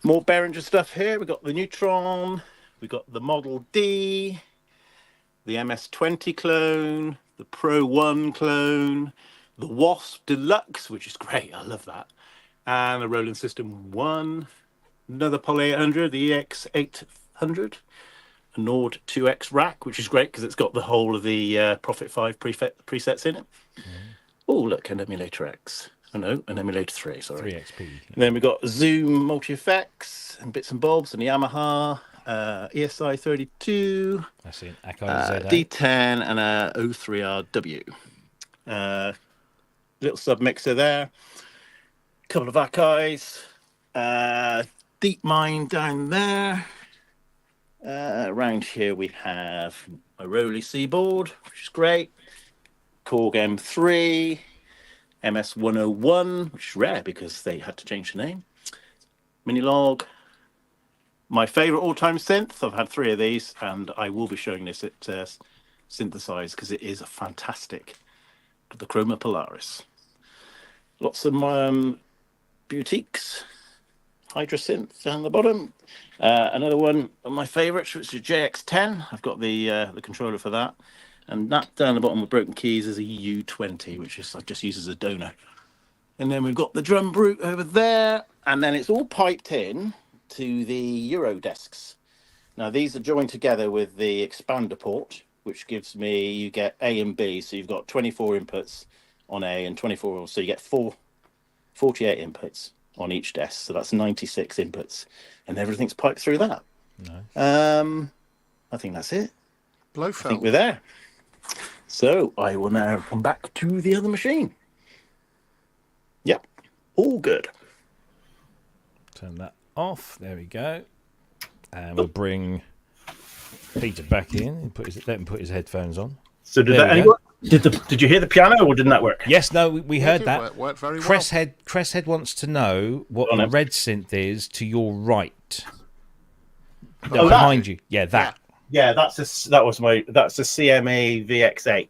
More Behringer stuff here. We've got the Neutron, we've got the Model D, the MS-20 clone, the Pro 1 clone, the Wasp Deluxe, which is great. I love that. And the Roland System 1, another Poly 800, the EX800, a Nord 2X rack, which is great because it's got the whole of the Prophet 5 presets in it. Oh, look, an Emulator X. Oh, no, an Emulator 3, sorry. 3XP. And then we've got Zoom multi-effects and bits and bobs and the Yamaha ESI 32. I see an Akai ZA. D10 and a 03RW. Little sub mixer there. Couple of Akais. Deep Mine down there. Around here we have a Rolly Seaboard, which is great. Korg M3, MS-101, which is rare because they had to change the name. Minilog. My favourite all-time synth. I've had 3 of these, and I will be showing this at Synthesize because it is a fantastic. The Chroma Polaris. Lots of boutiques. Hydrosynth down the bottom. Another one of my favourites, which is JX10. I've got the controller for that. And that down the bottom with broken keys is a U20, which is I just use as a donor. And then we've got the drum brute over there. And then it's all piped in to the Euro desks. Now, these are joined together with the expander port, which gives me, you get A and B. So you've got 24 inputs on A and 24, so you get 48 inputs on each desk. So that's 96 inputs. And everything's piped through that. Nice. I think that's it. Blofeld. I think we're there. So I will now come back to the other machine. Yep, all good. Turn that off. There we go. And we'll bring Peter back in and let him put his headphones on. So did you hear the piano or didn't that work? Yes, no, we heard that. Worked very well. Cresshead wants to know what the red synth is to your right. Behind you. Yeah, that. Yeah, that's a CMA VX8,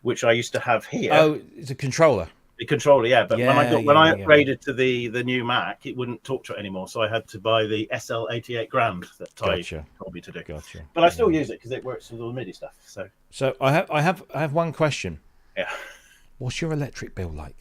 which I used to have here. Oh, it's a controller. The controller, yeah. But when I upgraded to the new Mac, it wouldn't talk to it anymore, so I had to buy the SL88 Grand that Ty told me to do. Gotcha. But I still use it because it works with all the MIDI stuff. So I have one question. Yeah. What's your electric bill like?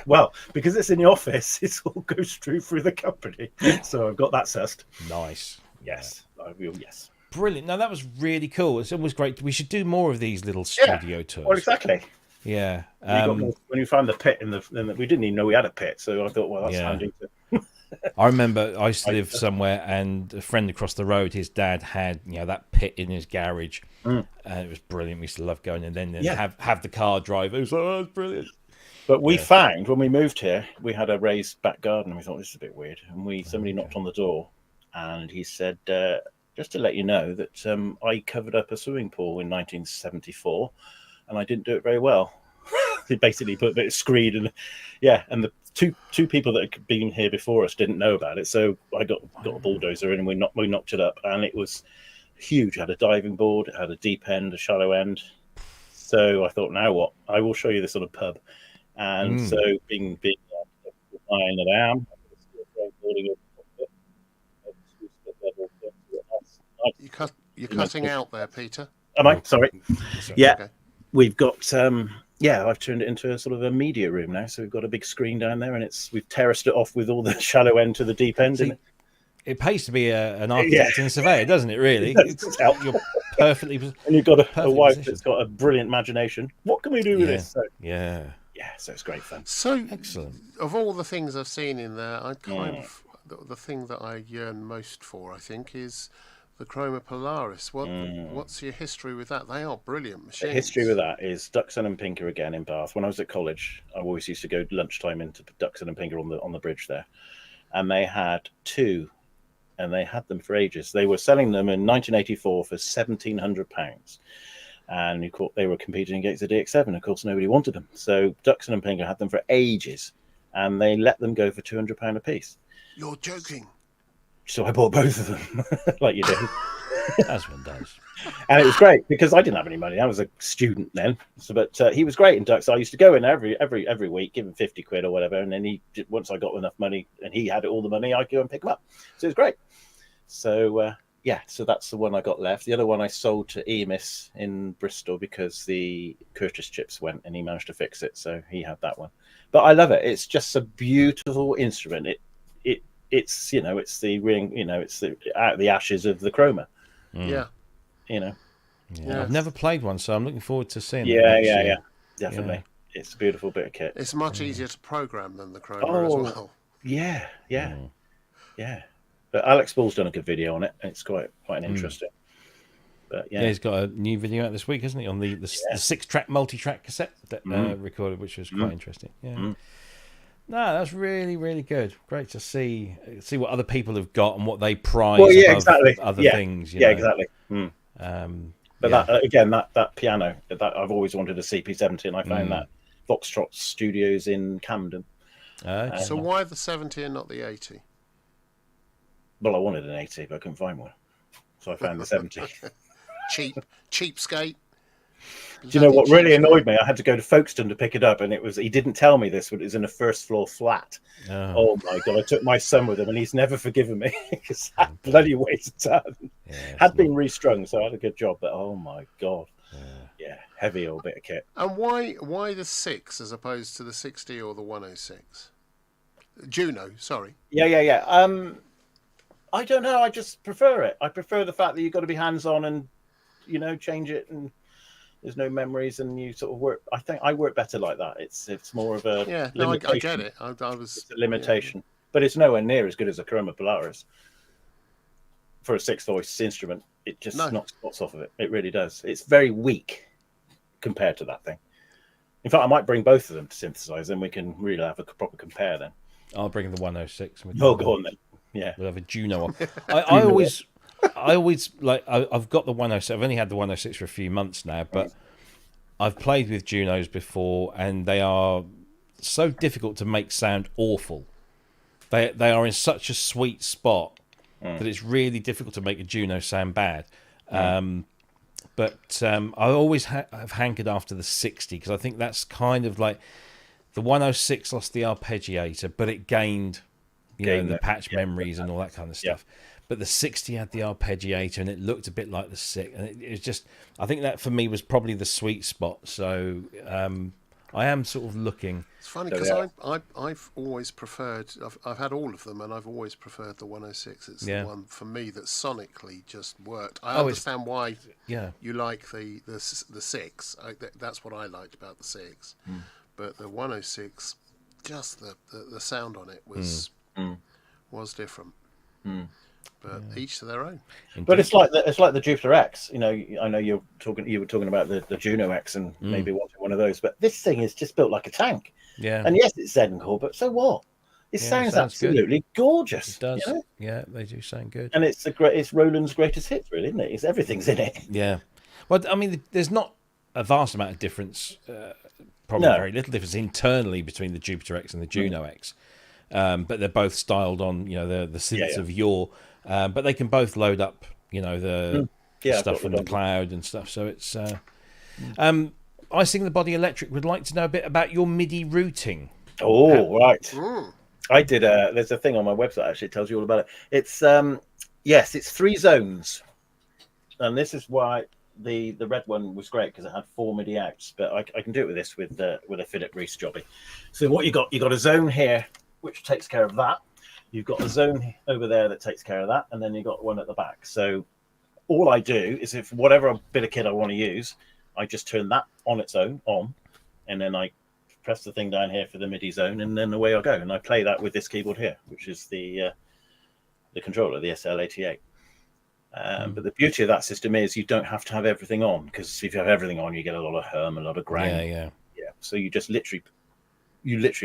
Well, because it's in the office, it all goes through the company. So I've got that sussed. Nice. Yes. I will, yes. Brilliant. No, that was really cool. It's always great. We should do more of these little studio tours. Well, exactly. Yeah. When you found the pit we didn't even know we had a pit, so I thought, well, that's handy. I remember I used to live somewhere, and a friend across the road, his dad had that pit in his garage, and it was brilliant. We used to love going and then have the car drive. It was like, oh, it's brilliant. But we found when we moved here, we had a raised back garden, and we thought this is a bit weird. And somebody knocked on the door, and he said, just to let you know that I covered up a swimming pool in 1974, and I didn't do it very well. They basically put a bit of screed and the two people that had been here before us didn't know about it. So I got a bulldozer in and we knocked it up, and it was huge. It had a diving board, it had a deep end, a shallow end. So I thought, now what? I will show you this on a pub. And so being the iron that I am, You're cutting out there, Peter. Am I? Sorry. Yeah. Okay. We've got I've turned it into a sort of a media room now. So we've got a big screen down there, and we've terraced it off with all the shallow end to the deep end. See, it pays to be an architect and a surveyor, doesn't it? Really, you're perfectly. And you've got a wife that's got a brilliant imagination. What can we do with this? So, so it's great fun. So excellent. Of all the things I've seen in there, I the thing that I yearn most for, I think, is the Chroma Polaris. What's your history with that? They are brilliant machines. The history with that is Duxton and Pinker again in Bath. When I was at college, I always used to go lunchtime into Duxton and Pinker on the bridge there, and they had 2, and they had them for ages. They were selling them in 1984 for £1,700, and they were competing against the DX7. Of course, nobody wanted them, so Duxton and Pinker had them for ages, and they let them go for £200 a piece. You're joking. So I bought both of them, like you do. As one does. And it was great because I didn't have any money. I was a student then, but he was great in Ducks. I used to go in every week, give him 50 quid or whatever, and then once I got enough money and he had all the money, I'd go and pick him up. So it was great. So so that's the one I got left. The other one I sold to EMIS in Bristol because the Curtis chips went, and he managed to fix it, so he had that one. But I love it. It's just a beautiful instrument. It's it's the ring, it's the ashes of the chroma. Yeah. Yeah. I've never played one, so I'm looking forward to seeing it. Yeah, definitely. Yeah. It's a beautiful bit of kit. It's much easier to program than the chroma as well. Yeah. But Alex Ball's done a good video on it, and it's quite an interesting. But yeah, he's got a new video out this week, hasn't he? On the 6-track multi-track cassette that recorded, which was quite interesting. Yeah. No, that's really, really good. Great to see what other people have got and what they prize above other things. Exactly. But that piano, that I've always wanted a CP70, and I found that Foxtrot Studios in Camden. So why the 70 and not the 80? Well, I wanted an 80, but I couldn't find one, so I found the 70. Cheapskate. Do you know what really annoyed me? I had to go to Folkestone to pick it up, and he didn't tell me this, but it was in a first floor flat. Oh my God, I took my son with him, and he's never forgiven me because that bloody weighs a ton. Had been restrung, so I had a good job, but oh my God. Yeah, heavy old bit of kit. And why the 6 as opposed to the 60 or the 106? Juno, sorry. Yeah. I don't know, I just prefer it. I prefer the fact that you've got to be hands-on and, change it, and there's no memories, and you sort of work. I think I work better like that. It's more of a limitation. I get it. It's a limitation, but it's nowhere near as good as a Chroma Polaris. For a 6-voice instrument, it just knocks spots off of it. It really does. It's very weak compared to that thing. In fact, I might bring both of them to synthesize, and we can really have a proper compare then. I'll bring the 106. Oh, go on then. Yeah, we'll have a Juno on. I always I've got the 106. I've only had the 106 for a few months now, but I've played with Junos before, and they are so difficult to make sound awful. They are in such a sweet spot that it's really difficult to make a Juno sound bad. But I always have hankered after the 60, because I think that's kind of like the 106 lost the arpeggiator, but it gained the patch memories and all that kind of stuff. But the 60 had the arpeggiator, and it looked a bit like the 6. And it was just, I think that for me was probably the sweet spot. So I am sort of looking. It's funny because I've always preferred, I've had all of them, and I've always preferred the 106. It's the one for me that sonically just worked. I understand why you like the 6. That's what I liked about the 6. But the 106, just the sound on it was different. But each to their own. But it's like the Jupiter X. I know you were talking about the Juno X and maybe wanting one of those, but this thing is just built like a tank. Yeah. And yes, it's Zencore, but so what? It sounds absolutely gorgeous. It does. Yeah, they do sound good. And it's Roland's greatest hits, really, isn't it? Everything's in it. Yeah. Well, I mean, there's not a vast amount of difference. Probably very little difference internally between the Jupiter X and the Juno X. But they're both styled on, the synths of yore. But they can both load up, the stuff from the cloud and stuff. So it's. Icing the Body Electric would like to know a bit about your MIDI routing. Oh, right. I did. There's a thing on my website actually. It tells you all about it. It's it's 3 zones, and this is why the red one was great, because it had 4 MIDI outs. But I can do it with this with a Philip Reese jobby. So what you got a zone here which takes care of that. You've got a zone over there that takes care of that, and then you've got one at the back. So all I do is, if whatever bit of kit I want to use, I just turn that on its own on, and then I press the thing down here for the MIDI zone, and then away I go. And I play that with this keyboard here, which is the controller, the SL88. But the beauty of that system is you don't have to have everything on, because if you have everything on, you get a lot of hum, a lot of grang. Yeah. So you just literally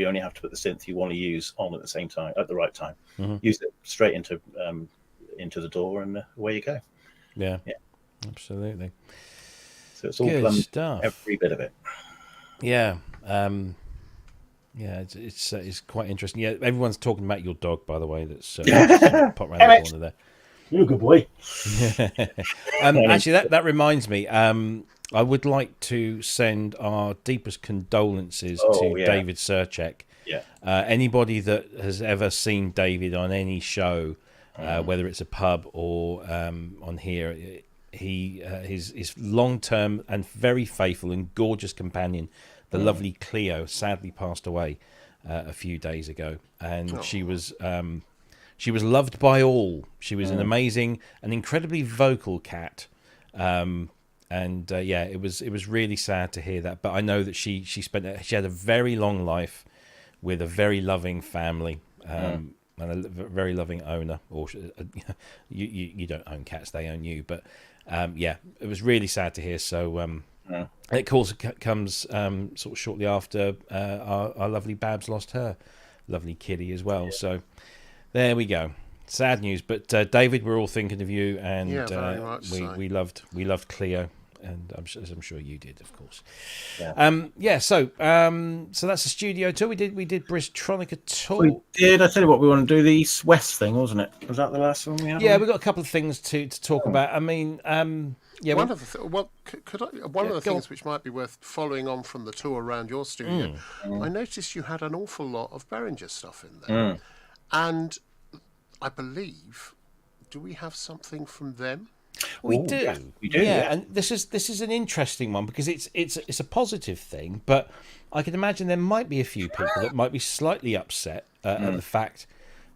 only have to put the synth you want to use on at the same time, at the right time. Use it straight into the door, and away you go. Yeah, absolutely. So it's all plumbed, stuff. Every bit of it. Yeah, it's quite interesting. Yeah, everyone's talking about your dog, by the way. That's pop around the corner there. You're a good boy. Actually, that reminds me. I would like to send our deepest condolences to David Surchek. Yeah. Anybody that has ever seen David on any show, whether it's a pub or on here, his long-term and very faithful and gorgeous companion, the lovely Cleo, sadly passed away a few days ago, and she was loved by all. She was an amazing, an incredibly vocal cat. It was really sad to hear that. But I know that she had a very long life with a very loving family and a very loving owner. Or you don't own cats; they own you. But it was really sad to hear. So it of course comes sort of shortly after our lovely Babs lost her lovely kitty as well. So there we go. Sad news, but David, we're all thinking of you, and very much so. we loved Cleo, and as I'm sure you did, of course. Yeah. So that's the studio tour. We did Bristronica tour. We did. I tell you what, we want to do the West thing, wasn't it? Was that the last one we had? Yeah, we got a couple of things to talk about. I mean, one of the things which might be worth following on from the tour around your studio. I noticed you had an awful lot of Behringer stuff in there, and I believe, do we have something from them? We do. Yeah, we do. Yeah. And this is an interesting one because it's a positive thing, but I can imagine there might be a few people that might be slightly upset at the fact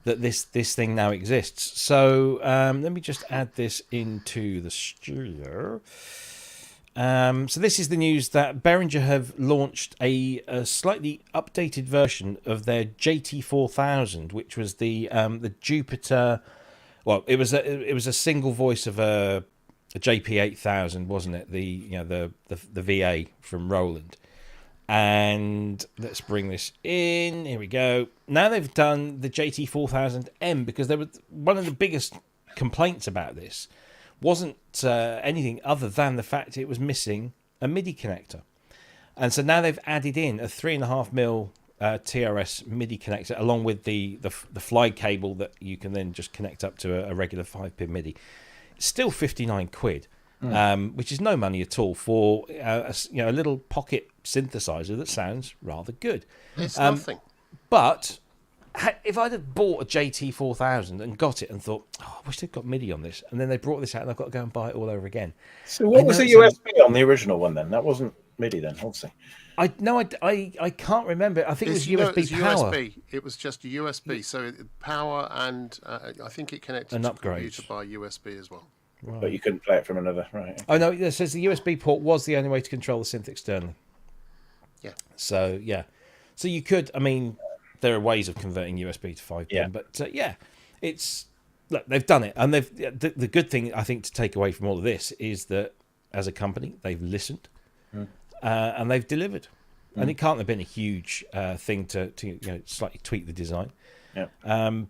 that this thing now exists. So let me just add this into the studio. So this is the news that Behringer have launched a slightly updated version of their JT-4000, which was the Jupiter. Well, it was a single voice of a JP-8000, wasn't it? The VA from Roland. And let's bring this in. Here we go. Now they've done the JT-4000m because there was one of the biggest complaints about this wasn't anything other than the fact it was missing a MIDI connector. And so now they've added in a 3.5mm TRS MIDI connector along with the fly cable that you can then just connect up to a regular 5-pin MIDI. It's still 59 quid, which is no money at all for a little pocket synthesizer that sounds rather good. It's nothing. But if I'd have bought a JT-4000 and got it and thought, I wish they'd got MIDI on this, and then they brought this out and I've got to go and buy it all over again. So what was the USB on the original one then? That wasn't MIDI then, obviously. I can't remember. I think it was USB power. USB. It was just USB. So power and I think it connected to the computer by USB as well. Right. But you couldn't play it from another, right? Oh no, it says the USB port was the only way to control the synth externally. Yeah. So so you could. I mean, there are ways of converting USB to 5-pin, but it's look, they've done it, and the good thing I think to take away from all of this is that as a company they've listened and they've delivered, and it can't have been a huge thing to slightly tweak the design. Yeah.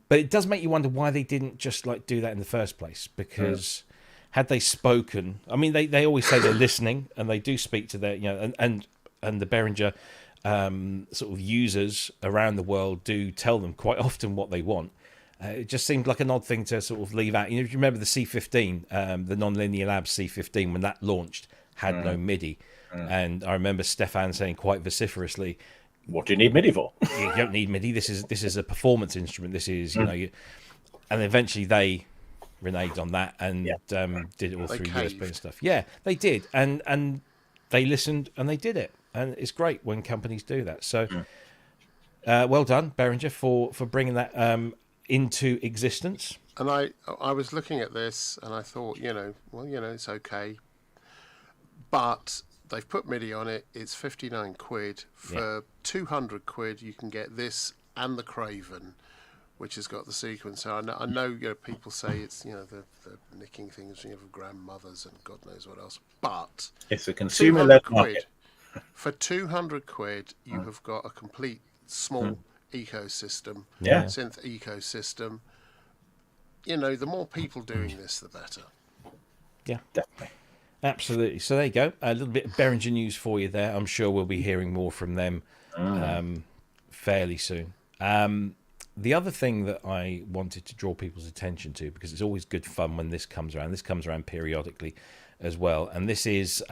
But it does make you wonder why they didn't just do that in the first place, because had they spoken, I mean, they always say they're listening, and they do speak to their and the Behringer sort of users around the world do tell them quite often what they want. It just seemed like an odd thing to sort of leave out. You remember the C15, the Nonlinear Labs C15, when that launched, had no MIDI. And I remember Stefan saying quite vociferously, "What do you need MIDI for? You don't need MIDI. This is a performance instrument. This is and eventually they reneged on that and did it all through USB and stuff. Yeah, they did, and they listened and they did it. And it's great when companies do that. So, well done, Behringer, for bringing that into existence. And I was looking at this and I thought, it's okay, but they've put MIDI on it. It's 59 quid. For 200 quid, you can get this and the Craven, which has got the sequencer. I know people say it's the nicking things for grandmothers and God knows what else, but it's a consumer-led market. For 200 quid, you have got a complete small ecosystem, synth ecosystem. The more people doing this, the better. Yeah, definitely. Absolutely. So there you go. A little bit of Behringer news for you there. I'm sure we'll be hearing more from them fairly soon. The other thing that I wanted to draw people's attention to, because it's always good fun when this comes around periodically as well, and this is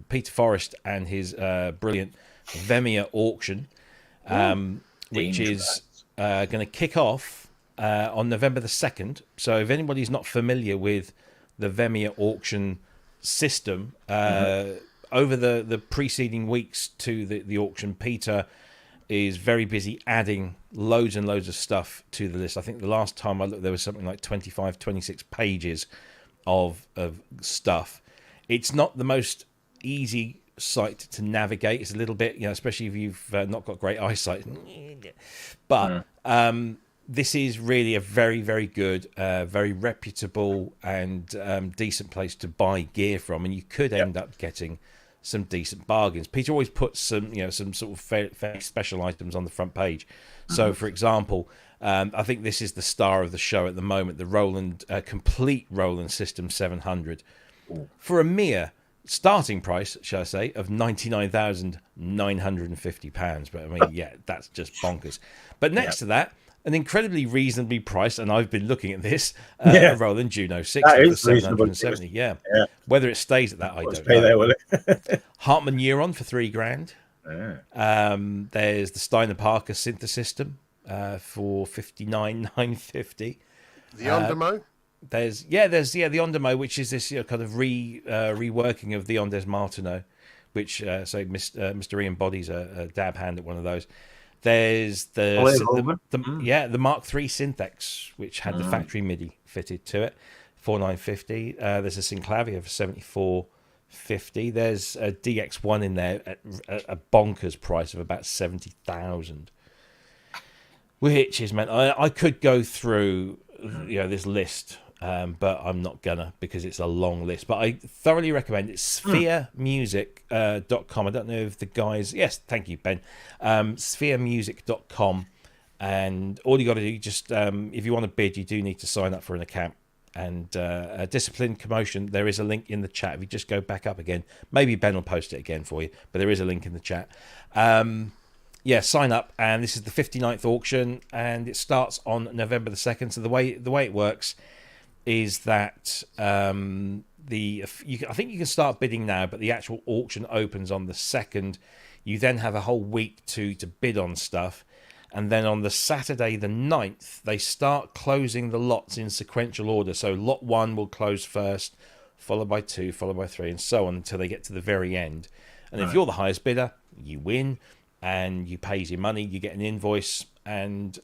Peter Forrest and his brilliant VMIA auction, which is going to kick off on November the 2nd. So if anybody's not familiar with the VMIA auction system, over the preceding weeks to the auction, Peter is very busy adding loads and loads of stuff to the list. I think the last time I looked, there was something like 25, 26 pages of stuff. It's not the most easy site to navigate. It's a little bit, especially if you've not got great eyesight. But this is really a very, very good, very reputable and decent place to buy gear from, and you could end up getting some decent bargains. Peter always puts some sort of fairly special items on the front page. So, for example, I think this is the star of the show at the moment, the Roland complete Roland System 700, for a mere starting price, shall I say, of £99,950. But I mean, yeah, that's just bonkers. But next to that, an incredibly reasonably priced, and I've been looking at this, Roland Juno 60 for 770. Yeah. Whether it stays at that, I don't know. There, will it? Hartman Neuron for $3,000. There's the Steiner Parker Synth system for $59,950. The Ondamo? There's the Ondamo, which is this kind of reworking of the Ondes Martineau, which Mr. Ian Body's a dab hand at one of those. There's the Mark III Synthex, which had the factory MIDI fitted to it, $4,950. There's a Synclavia for $74.50. There's a DX1 in there at a bonkers price of about $70,000, which is meant I could go through this list. But I'm not gonna, because it's a long list. But I thoroughly recommend it. Spheremusic.com. I don't know if the guys... Yes, thank you, Ben. Spheremusic.com. And all you got to do, just if you want to bid, you do need to sign up for an account. And Discipline Commotion, there is a link in the chat. If you just go back up again, maybe Ben will post it again for you. But there is a link in the chat. Sign up. And this is the 59th auction. And it starts on November the 2nd. So the way it works is that I think you can start bidding now, but the actual auction opens on the 2nd. You then have a whole week to bid on stuff, and then on the Saturday the 9th they start closing the lots in sequential order. So lot 1 will close first, followed by 2, followed by 3, and so on until they get to the very end. And if you're the highest bidder, you win, and you pay your money, you get an invoice, and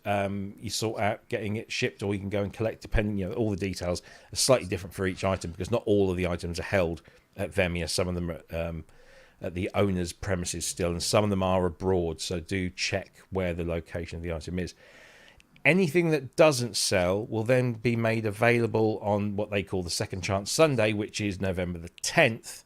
you sort out getting it shipped, or you can go and collect, depending, all the details are slightly different for each item, because not all of the items are held at VMIA. Some of them are at the owner's premises still, and some of them are abroad, so do check where the location of the item is. Anything that doesn't sell will then be made available on what they call the Second Chance Sunday, which is November the 10th,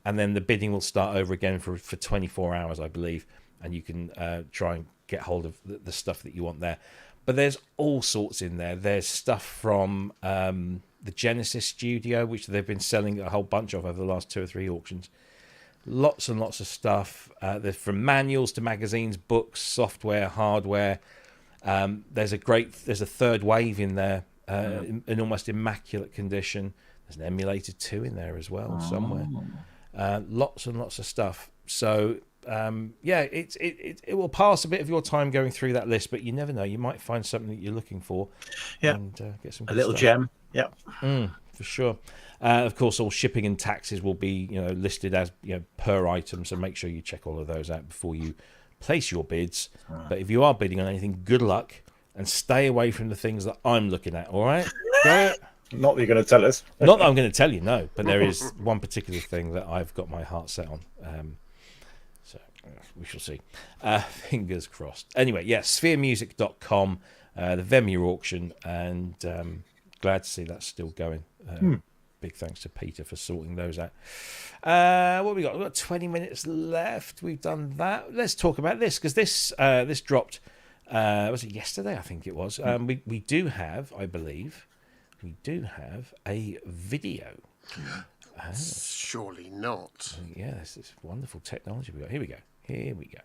and then the bidding will start over again for 24 hours, I believe, and you can try and get hold of the stuff that you want there. But there's all sorts in there. There's stuff from the Genesis studio, which they've been selling a whole bunch of over the last 2 or 3 auctions. Lots and lots of stuff. There's from manuals to magazines, books, software, hardware. There's a third wave in there in almost immaculate condition. There's an emulator 2 in there as well somewhere. Lots and lots of stuff. So it will pass a bit of your time going through that list, but you never know. You might find something that you're looking for. And get some good little stuff. gem. Yeah, for sure. Of course, all shipping and taxes will be listed as per item, so make sure you check all of those out before you place your bids. But if you are bidding on anything, good luck, and stay away from the things that I'm looking at. All right? Not that you're going to tell us. Not that I'm going to tell you, no. But there is one particular thing that I've got my heart set on. So we shall see. Fingers crossed. Anyway, spheremusic.com, the VMIA auction, and glad to see that's still going. Big thanks to Peter for sorting those out. What have we got? We've got 20 minutes left. We've done that. Let's talk about this, because this dropped, was it yesterday? I think it was. We do have, I believe, a video. Surely not. Yeah, this is wonderful technology we got. Here we go.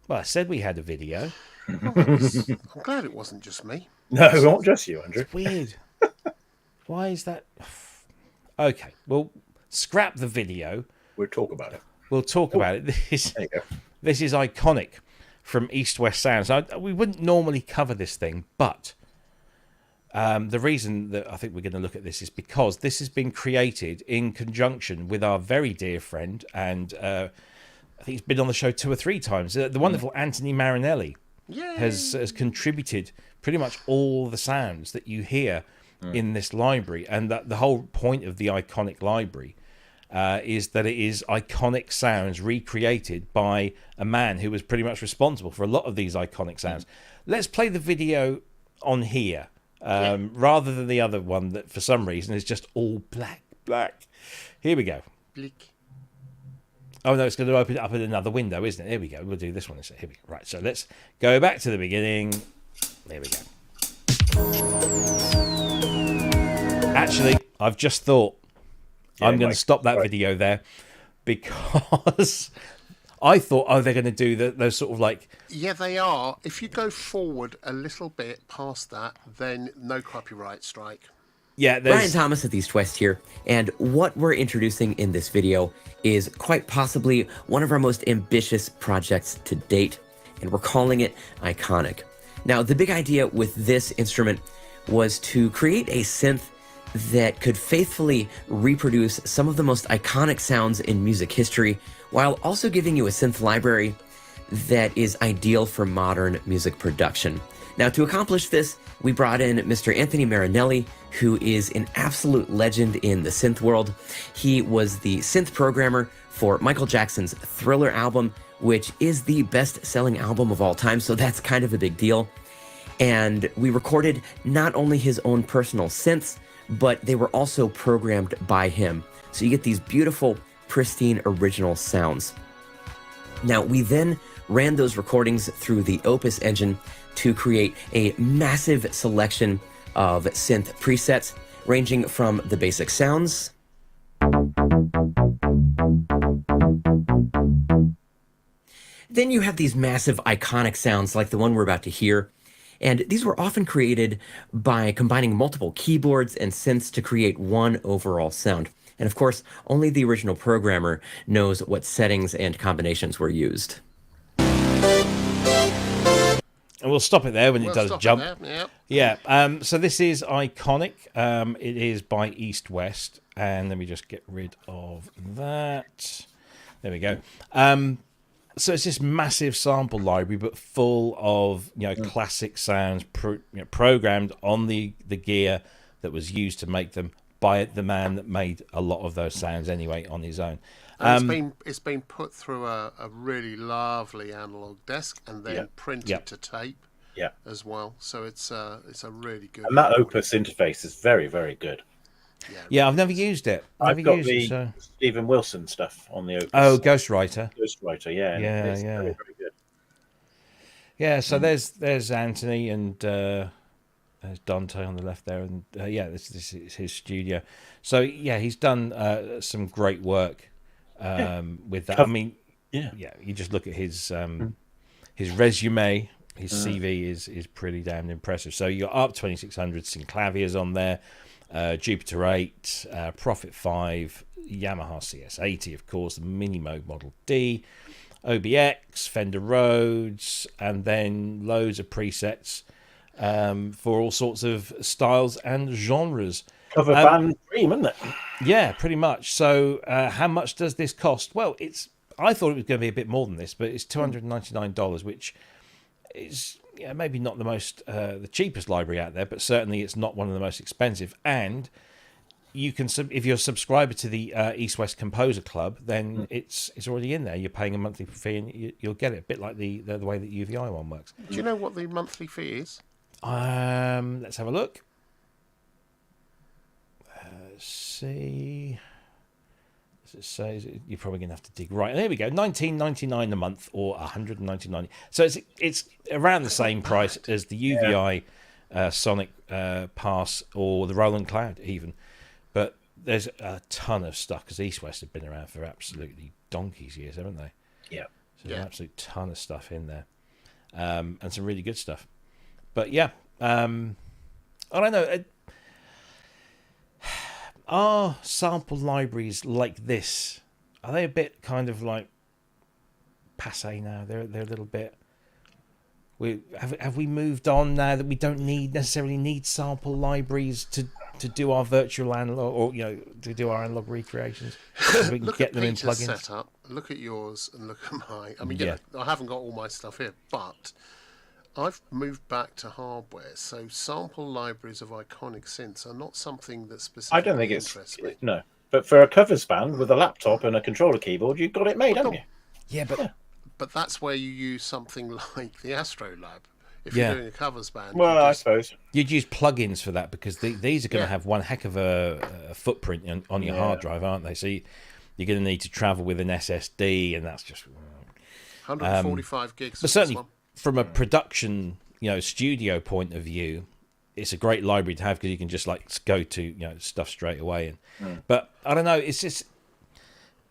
Well, I said we had a video. I'm glad it wasn't just me. No, not just you, Andrew. It's weird. Why is that? Okay, well, scrap the video. We'll talk about it. We'll talk about it. There you go. This is iconic from East West Sounds. Now, we wouldn't normally cover this thing, but the reason that I think we're going to look at this is because this has been created in conjunction with our very dear friend, and I think he's been on the show 2 or 3 times, the wonderful Anthony Marinelli. Has contributed pretty much all the sounds that you hear in this library, and that the whole point of the iconic library is that it is iconic sounds recreated by a man who was pretty much responsible for a lot of these iconic sounds. Let's play the video on here rather than the other one that for some reason is just all black. Here we go. Bleak. Oh, no, it's going to open it up in another window, isn't it? Here we go. We'll do this one. Here we go. Right, so let's go back to the beginning. There we go. Actually, I've just thought I'm going to stop that video there because I thought, they're going to do those sort of like... Yeah, they are. If you go forward a little bit past that, then no copyright strike. Yeah, Brian Thomas at East West here, and what we're introducing in this video is quite possibly one of our most ambitious projects to date, and we're calling it Iconic. Now, the big idea with this instrument was to create a synth that could faithfully reproduce some of the most iconic sounds in music history, while also giving you a synth library that is ideal for modern music production. Now, to accomplish this, we brought in Mr. Anthony Marinelli, who is an absolute legend in the synth world. He was the synth programmer for Michael Jackson's Thriller album, which is the best-selling album of all time, so that's kind of a big deal. And we recorded not only his own personal synths, but they were also programmed by him. So you get these beautiful, pristine, original sounds. Now, we then ran those recordings through the Opus engine to create a massive selection of synth presets, ranging from the basic sounds then you have these massive iconic sounds like the one we're about to hear. And these were often created by combining multiple keyboards and synths to create one overall sound. And of course, only the original programmer knows what settings and combinations were used. And we'll stop it there when it does jump. Yep. Yeah. So this is Iconic. It is by East West. And let me just get rid of that. There we go. So it's this massive sample library, but full of classic sounds programmed on the gear that was used to make them by the man that made a lot of those sounds anyway on his own. It's been put through a really lovely analog desk and then printed to tape as well. So it's a really good. And that Opus interface is very, very good. Yeah, I've never used it. I've got the Stephen Wilson stuff on the Opus. Oh, Ghostwriter. Ghostwriter, yeah. It's very, very good. Yeah, so there's Anthony and there's Dante on the left there, and this is his studio. So yeah, he's done some great work with that. I mean, you just look at his resume, his CV is pretty damn impressive. So you got ARP 2600 Synclaviers on there. Jupiter 8, Prophet 5, Yamaha CS80, of course, the Mini Moog Model D, OBX, Fender Rhodes, and then loads of presets for all sorts of styles and genres. Cover band dream, isn't it? Yeah, pretty much. So how much does this cost? Well, I thought it was going to be a bit more than this, but it's $299, which is maybe not the most the cheapest library out there, but certainly it's not one of the most expensive. And you can, if you're a subscriber to the East West Composer Club, then it's already in there. You're paying a monthly fee, and you'll get it a bit like the way that UVI one works. Do you know what the monthly fee is? Let's have a look. See. It says you're probably going to have to dig right. There we go, $19.99 a month or $199. So it's around the same price as the UVI Sonic Pass or the Roland Cloud even. But there's a ton of stuff because East West have been around for absolutely donkey's years, haven't they? Yeah. There's an absolute ton of stuff in there, and some really good stuff. But yeah, I don't know. Are sample libraries like this? Are they a bit kind of like passé now? They're a little bit. Have we moved on now that we don't necessarily need sample libraries to do our virtual analog, or to do our analog recreations? We can Look get at them in Peter's plugins. setup. Look at yours and look at mine. I mean, I haven't got all my stuff here, but I've moved back to hardware. So sample libraries of iconic synths are not something that specifically I don't think interests me. No. But for a covers band with a laptop and a controller keyboard, you've got it made, haven't you? Yeah, but that's where you use something like the Astrolab. If you're doing a covers band, well, I suppose you'd use plugins for that, because these are going to have one heck of a footprint on your hard drive, aren't they? So you're going to need to travel with an SSD, and that's just 145 gigs. But certainly, from a production, studio point of view, it's a great library to have, because you can just go to stuff straight away. But I don't know, it's just,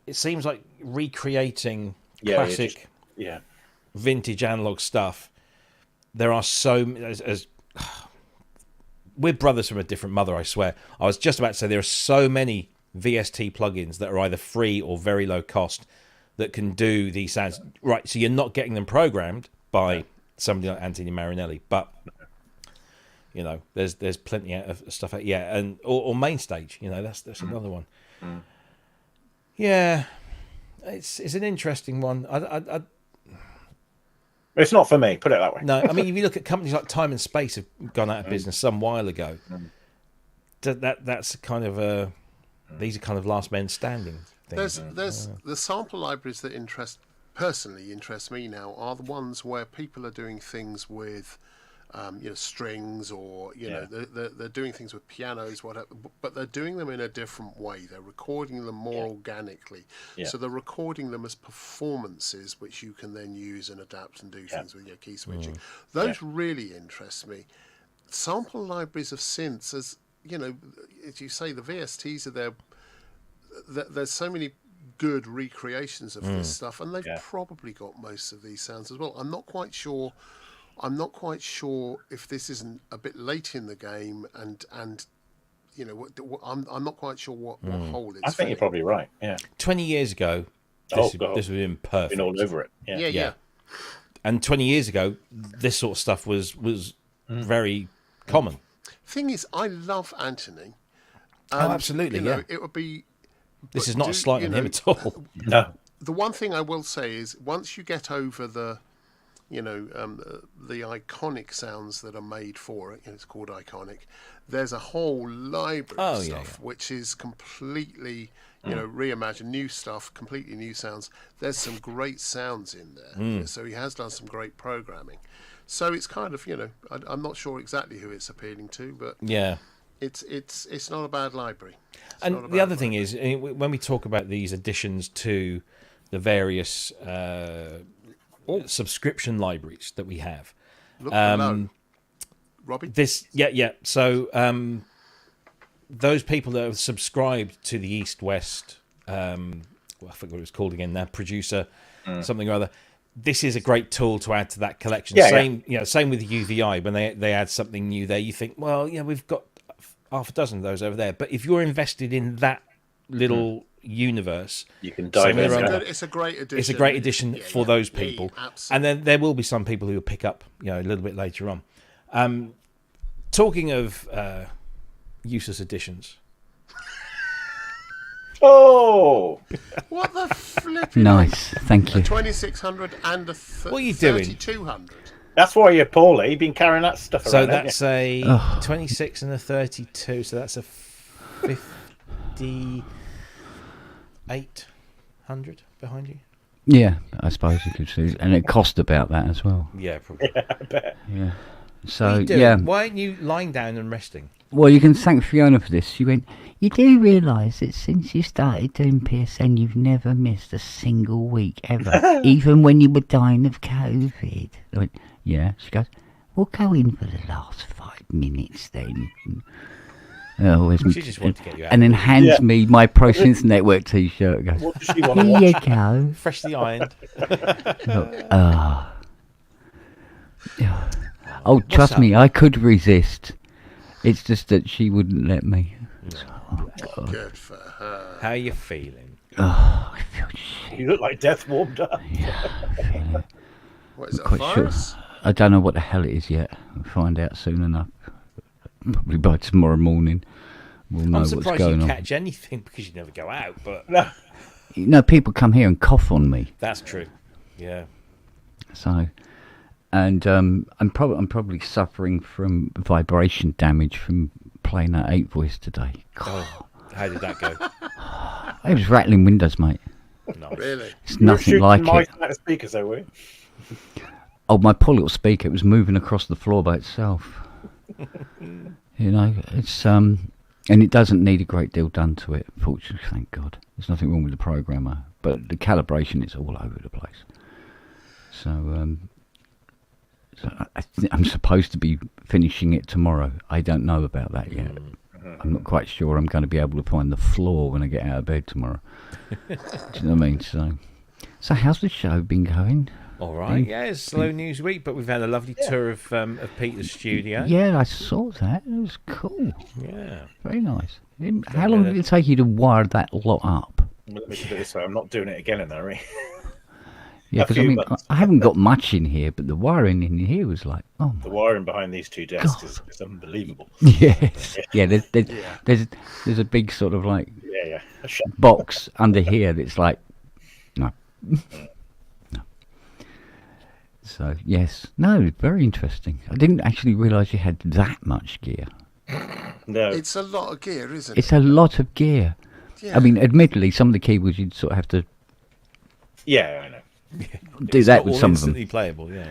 it seems like recreating classic, vintage analog stuff. There are as we're brothers from a different mother, I swear. I was just about to say there are so many VST plugins that are either free or very low cost that can do these sounds. Right, so you're not getting them programmed by somebody like Anthony Marinelli, but there's plenty of stuff. And or Mainstage, that's another one. Yeah, it's an interesting one. It's not for me, put it that way. No, I mean, if you look at companies like Time and Space have gone out of business some while ago. That's kind of these are kind of last men standing things. There's the sample libraries that personally interest me now are the ones where people are doing things with strings, or they're doing things with pianos, whatever, but they're doing them in a different way. They're recording them more organically, so they're recording them as performances, which you can then use and adapt and do things with your key switching. Those really interest me. Sample libraries of synths, as you say, the VSTs are there. There's so many good recreations of this stuff, and they've probably got most of these sounds as well. I'm not quite sure if this isn't a bit late in the game, and I'm not quite sure what hole it's. I think you're probably right. Yeah. 20 years ago, this would have been perfect. Been all over it. Yeah. And 20 years ago, this sort of stuff was very common. Thing is, I love Anthony. Absolutely. It would be. This is not a slight on him at all. No. The one thing I will say is, once you get over the iconic sounds that are made for it, it's called iconic, there's a whole library of stuff which is completely reimagined, new stuff, completely new sounds. There's some great sounds in there, so he has done some great programming. So it's kind of I'm not sure exactly who it's appealing to, but it's not a bad library. And the other thing is, when we talk about these additions to the various subscription libraries that we have, look below, Robbie. So those people that have subscribed to the East West, I forget what it was called again now, producer something or other. This is a great tool to add to that collection. Same with UVI, when they add something new there, you think, well, we've got half a dozen of those over there. But if you're invested in that little universe, you can dive in. It's a great addition. It's a great addition for those people, and then there will be some people who will pick up, a little bit later on. Talking of useless additions. Oh, what the flipping! Nice, thank you. A 2600 and a what are you doing? 3200. That's why you're poorly. You've been carrying that stuff around. So that's a 26 and a 32. So that's a 5800 behind you. Yeah, I suppose you could see, and it cost about that as well. Yeah, probably. Yeah, I bet. Yeah. So yeah. Why aren't you lying down and resting? Well, you can thank Fiona for this. She went, "You do realise that since you started doing PSN, you've never missed a single week ever, even when you were dying of COVID." I went, "Yeah." She goes, "We'll go in for the last 5 minutes then." Oh, She just wanted to get you out. and then hands me my Pro Synth Network T-shirt. And goes, What does she want to here you watch? go. Freshly ironed. Oh, trust me, I could resist. It's just that she wouldn't let me. Good for her. How are you feeling? Oh, I feel shit. You look like death warmed up. What is it, a Quite sure. virus? I don't know what the hell it is yet. I'll find out soon enough. Probably by tomorrow morning, we'll know I'm what's surprised going you on. catch anything because you never go out, but No. You know, people come here and cough on me. that's true. Yeah. So, and I'm probably suffering from vibration damage from playing that 8 voice today. Oh, how did that go? It was rattling windows, mate. Nice. Really? It's nothing like it. Out of speakers, though, were you? Oh, my poor little speaker, it was moving across the floor by itself. You know, it's and it doesn't need a great deal done to it, fortunately, thank God. There's nothing wrong with the programmer, but the calibration is all over the place. So, I'm supposed to be finishing it tomorrow. I don't know about that yet. I'm not quite sure I'm going to be able to find the floor when I get out of bed tomorrow. Do you know what I mean? So how's the show been going? All right. Yeah, it's slow news week, but we've had a lovely tour of Peter's studio. Yeah, I saw that. It was cool. Yeah. Very nice. How long did it take you to wire that lot up? Let me do it this way. I'm not doing it again in a hurry. Yeah, A because I few mean, months. I haven't got much in here, but the wiring in here was like, oh The my. wiring behind these two desks is unbelievable. Yes. Yeah, there's a big sort of like Yeah. box under here that's like, no. So, yes. No, very interesting. I didn't actually realise you had that much gear. No. It's a lot of gear, isn't it? It's a lot of gear. Yeah. I mean, admittedly, some of the keyboards you'd sort of have to Yeah, I know. do It's that not with all some of them. instantly playable, yeah.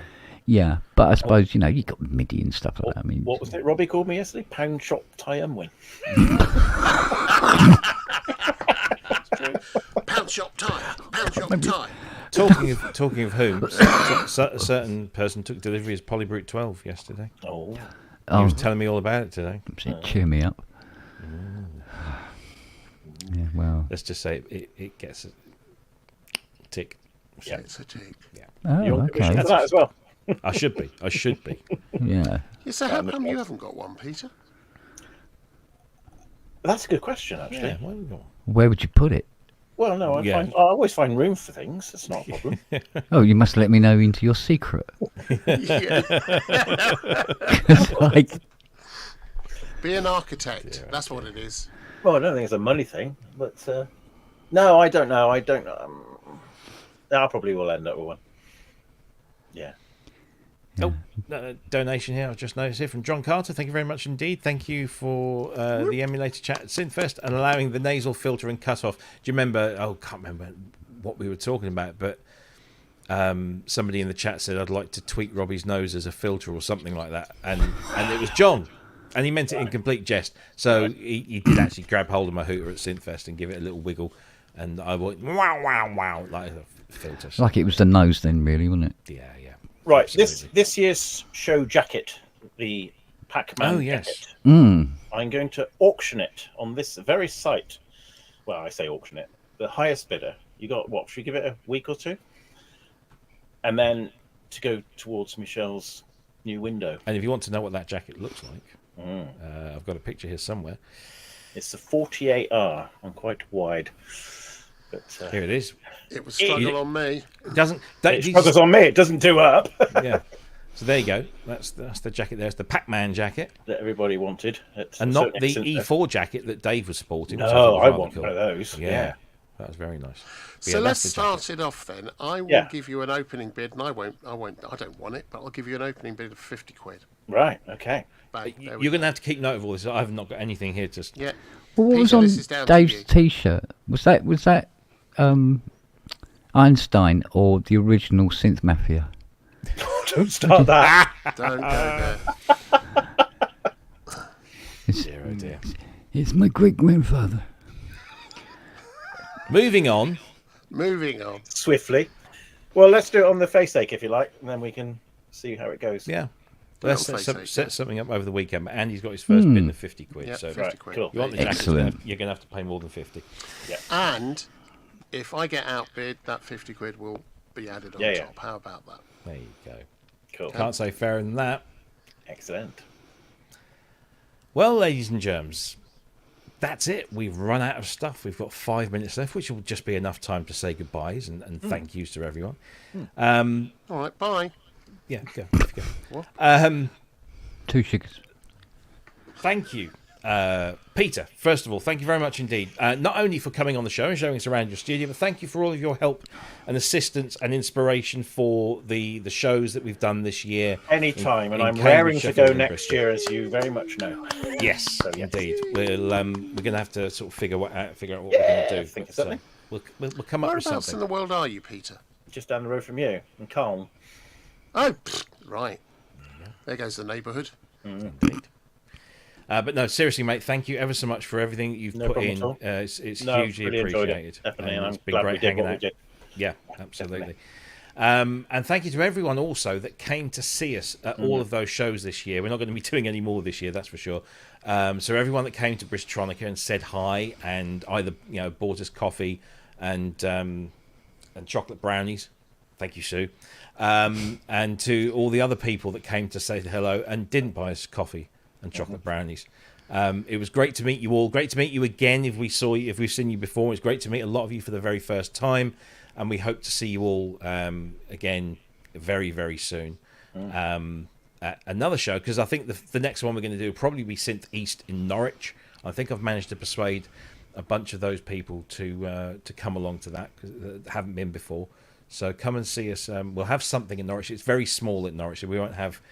Yeah, but I suppose, you know, you got MIDI and stuff like that. I mean, What was it Robbie called me yesterday? Pound shop triumvirate. Pound shop time. Pound shop time. Talking of whom, a certain person took delivery as Polybrute 12 yesterday. Oh. He was telling me all about it today. cheer me up. Yeah, well. Let's just say it gets a tick. Yeah. It's a tick. Oh, You're on commission okay. for that as well. I should be. Yeah. Yeah, so how come you haven't got one, Peter? That's a good question, actually. Yeah, why not? Where would you put it? Well, no, Yeah. I always find room for things. That's not a problem. Oh, you must let me know into your secret. Yeah. 'Cause, like, Be an architect. That's what it is. Well, I don't think it's a money thing, but no, I don't know. I probably will end up with one. Yeah. Oh, donation here. I've just noticed here from John Carter. Thank you very much indeed. Thank you for the emulator chat at Synthfest and allowing the nasal filter and cutoff. Do you remember? Oh, can't remember what we were talking about, but somebody in the chat said I'd like to tweak Robbie's nose as a filter or something like that, and it was John, and he meant it in complete jest. So he did actually grab hold of my hooter at Synthfest and give it a little wiggle, and I went wow wow wow like a filter. like it was the nose then, really, wasn't it? Yeah. Right. Absolutely. This year's show jacket, the Pac-Man Oh, yes. jacket. Mm. I'm going to auction it on this very site. Well, I say auction it. The highest bidder. You got what? Should we give it a week or two? And then to go towards Michelle's new window. And if you want to know what that jacket looks like, I've got a picture here somewhere. It's the 48R. I'm quite wide. But Here it is. It was struggle on me. It doesn't. it struggles on me. It doesn't do up. Yeah. So there you go. That's the jacket. There's the Pac-Man jacket, that everybody wanted. and not the E4 jacket that Dave was sporting. Which No, thought was I rather want cool. one of those. Yeah. That was very nice. But So yeah, let's that's the jacket. start it off then. I will Yeah. give you an opening bid, and I don't want it, but I'll give you an opening bid of 50 quid. Right. Okay. Bang, there we You're go. going to have to keep note of all this. I've not got anything here to. Yeah. Well, what was Peter, on this is down to Dave's you. T-shirt? Was that Einstein or the original Synth Mafia? Don't start that. Don't go there. Dear, oh dear. It's my great grandfather. Moving on. Moving on. Swiftly. Well, let's do it on the face ache if you like, and then we can see how it goes. Yeah. Let's set something up over the weekend. But Andy's got his first bin of 50 quid. Yeah, so 50 quid. Cool. you want the jacket, Excellent. you're going to have to pay more than 50. Yeah. And if I get outbid, that 50 quid will be added on top. How about that? There you go. Cool. Can't say fairer than that. Excellent. Well, ladies and germs, that's it. We've run out of stuff. We've got 5 minutes left, which will just be enough time to say goodbyes and thank yous to everyone. All right, bye. Yeah, go. What? 2 sugars. Thank you, Peter. First of all, thank you very much indeed. Not only for coming on the show and showing us around your studio, but thank you for all of your help and assistance and inspiration for the shows that we've done this year. Anytime, and I'm Cambridge, raring to Sheffield, go and next Bristol. year, as you very much know. Yes, So, yes. indeed. We're going to have to sort of figure out what we're going to do. Think of So something. we'll come up with Whereabouts something. in the world are you, Peter? Just down the road from you, in Calm. Oh, right. There goes the neighbourhood. Indeed. But no, seriously, mate, thank you ever so much for everything that you've No put problem in. at all. It's No, hugely really enjoyed it, appreciated. definitely, and it's I'm been glad we great did hanging what we out. did. Yeah, absolutely. And thank you to everyone also that came to see us at all of those shows this year. We're not going to be doing any more this year, that's for sure. So everyone that came to Bristronica and said hi and either bought us coffee and chocolate brownies. Thank you, Sue. And to all the other people that came to say hello and didn't buy us coffee and chocolate brownies. It was great to meet you all. Great to meet you again if we've seen you before. It's great to meet a lot of you for the very first time, and we hope to see you all again very, very soon at another show, because I think the next one we're going to do will probably be Synth East in Norwich. I think I've managed to persuade a bunch of those people to come along to that, because they haven't been before. So come and see us. We'll have something in Norwich. It's very small in Norwich, so we won't have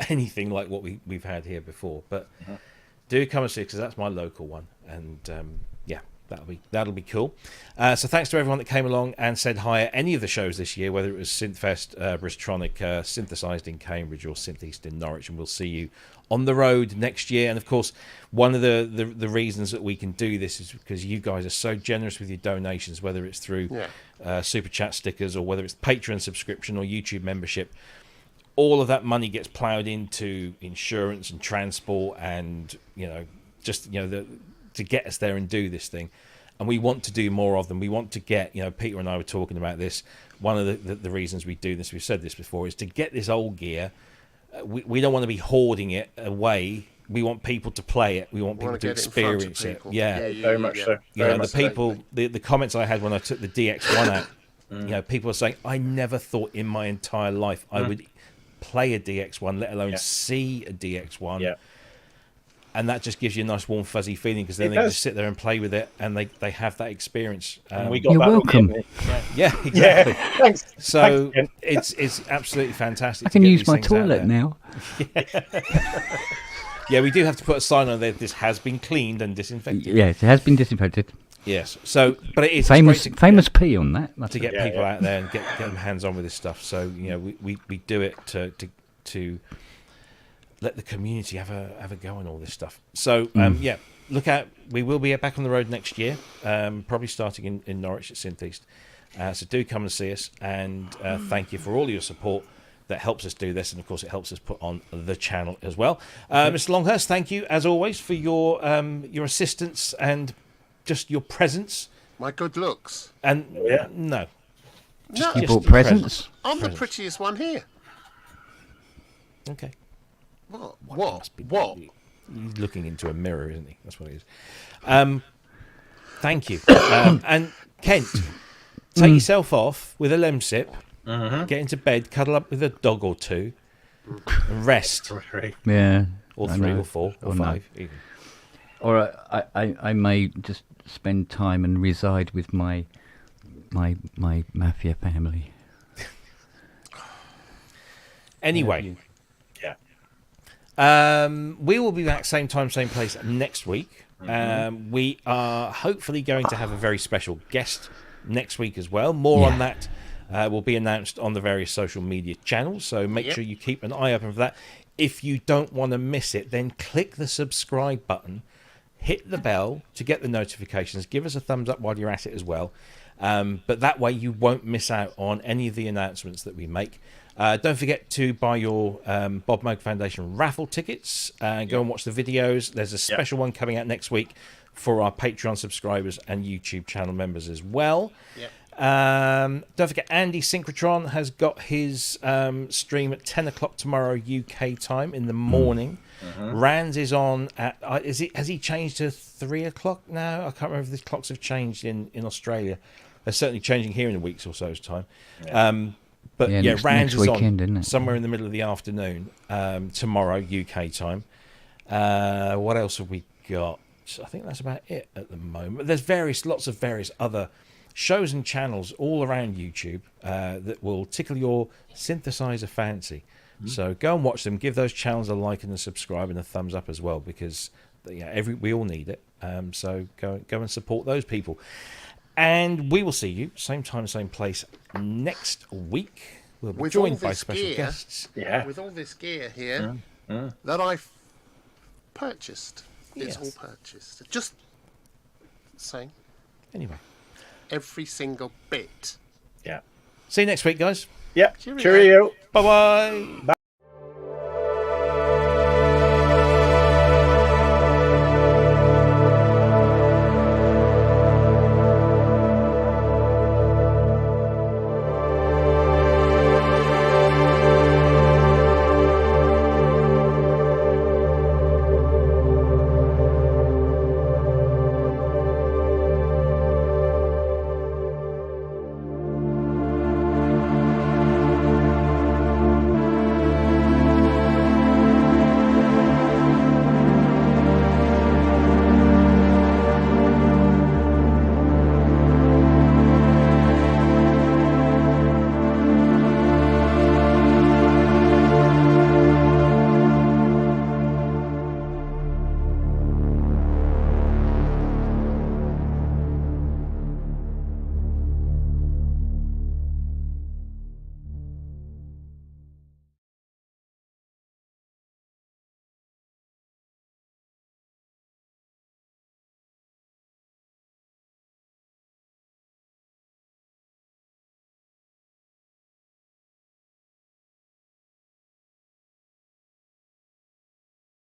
anything like what we've had here before. But do come and see it, because that's my local one. And yeah, that'll be cool. So thanks to everyone that came along and said hi at any of the shows this year, whether it was Synthfest, Bristronica, Synthesized in Cambridge, or Synth East in Norwich. And we'll see you on the road next year. And of course, one of the reasons that we can do this is because you guys are so generous with your donations, whether it's through super chat stickers or whether it's Patreon subscription or YouTube membership. All of that money gets ploughed into insurance and transport and to get us there and do this thing. And we want to do more of them. We want to get, Peter and I were talking about this. One of the reasons we do this, we've said this before, is to get this old gear. We don't want to be hoarding it away. We want people to play it. We want people to experience it. Yeah, very much so. The comments I had when I took the DX1 out, people are saying, I never thought in my entire life I would play a DX1, let alone see a DX1. Yeah. And that just gives you a nice warm fuzzy feeling, because then they just sit there and play with it and they have that experience. And we got you're that welcome. Yeah, exactly. Thanks. So Thanks, it's absolutely fantastic. I can use my toilet now. Yeah, we do have to put a sign on there. This has been cleaned and disinfected. Yes, it has been disinfected. Yes. So, but it is Famous P on that. to get people out there and get them hands on with this stuff. So we do it to let the community have a go on all this stuff. So look out. We will be back on the road next year, probably starting in Norwich at Synth East. So do come and see us, and thank you for all your support. That helps us do this, and of course it helps us put on the channel as well. Mr. Longhurst, thank you as always for your assistance and just your presence. My good looks. And No, You bought presents? I'm the prettiest one here. Okay. What? He's looking into a mirror, isn't he? That's what it is. Thank you. And Kent, take yourself off with a lemsip, get into bed, cuddle up with a dog or two, and rest. Yeah. Or three, or four, or five, even. Or I may just spend time and reside with my mafia family. Anyway. We will be back same time, same place next week. We are hopefully going to have a very special guest next week as well. More on that will be announced on the various social media channels, so make sure you keep an eye open for that. If you don't want to miss it, then click the subscribe button, hit the bell to get the notifications, give us a thumbs up while you're at it as well. But that way you won't miss out on any of the announcements that we make. Don't forget to buy your Bob Moog Foundation raffle tickets. Go and watch the videos. There's a special one coming out next week for our Patreon subscribers and YouTube channel members as well. Don't forget, Andy Synchrotron has got his stream at 10 o'clock tomorrow UK time in the morning. Rands is on at has he changed to 3 o'clock now? I can't remember if the clocks have changed in Australia. They're certainly changing here in a week or so's time. But Rands is weekend, on isn't it? somewhere in the middle of the afternoon tomorrow UK time. What else have we got? I think that's about it at the moment. There's lots of various other shows and channels all around YouTube that will tickle your synthesizer fancy. So go and watch them. Give those channels a like and a subscribe and a thumbs up as well, because we all need it. So go and support those people. And we will see you same time, same place next week. We'll be joined by special guests. Yeah. With all this gear here that I've purchased. It's all purchased. Just saying. Anyway. Every single bit. Yeah. See you next week, guys. Yeah. Cheerio. Bye-bye. Bye.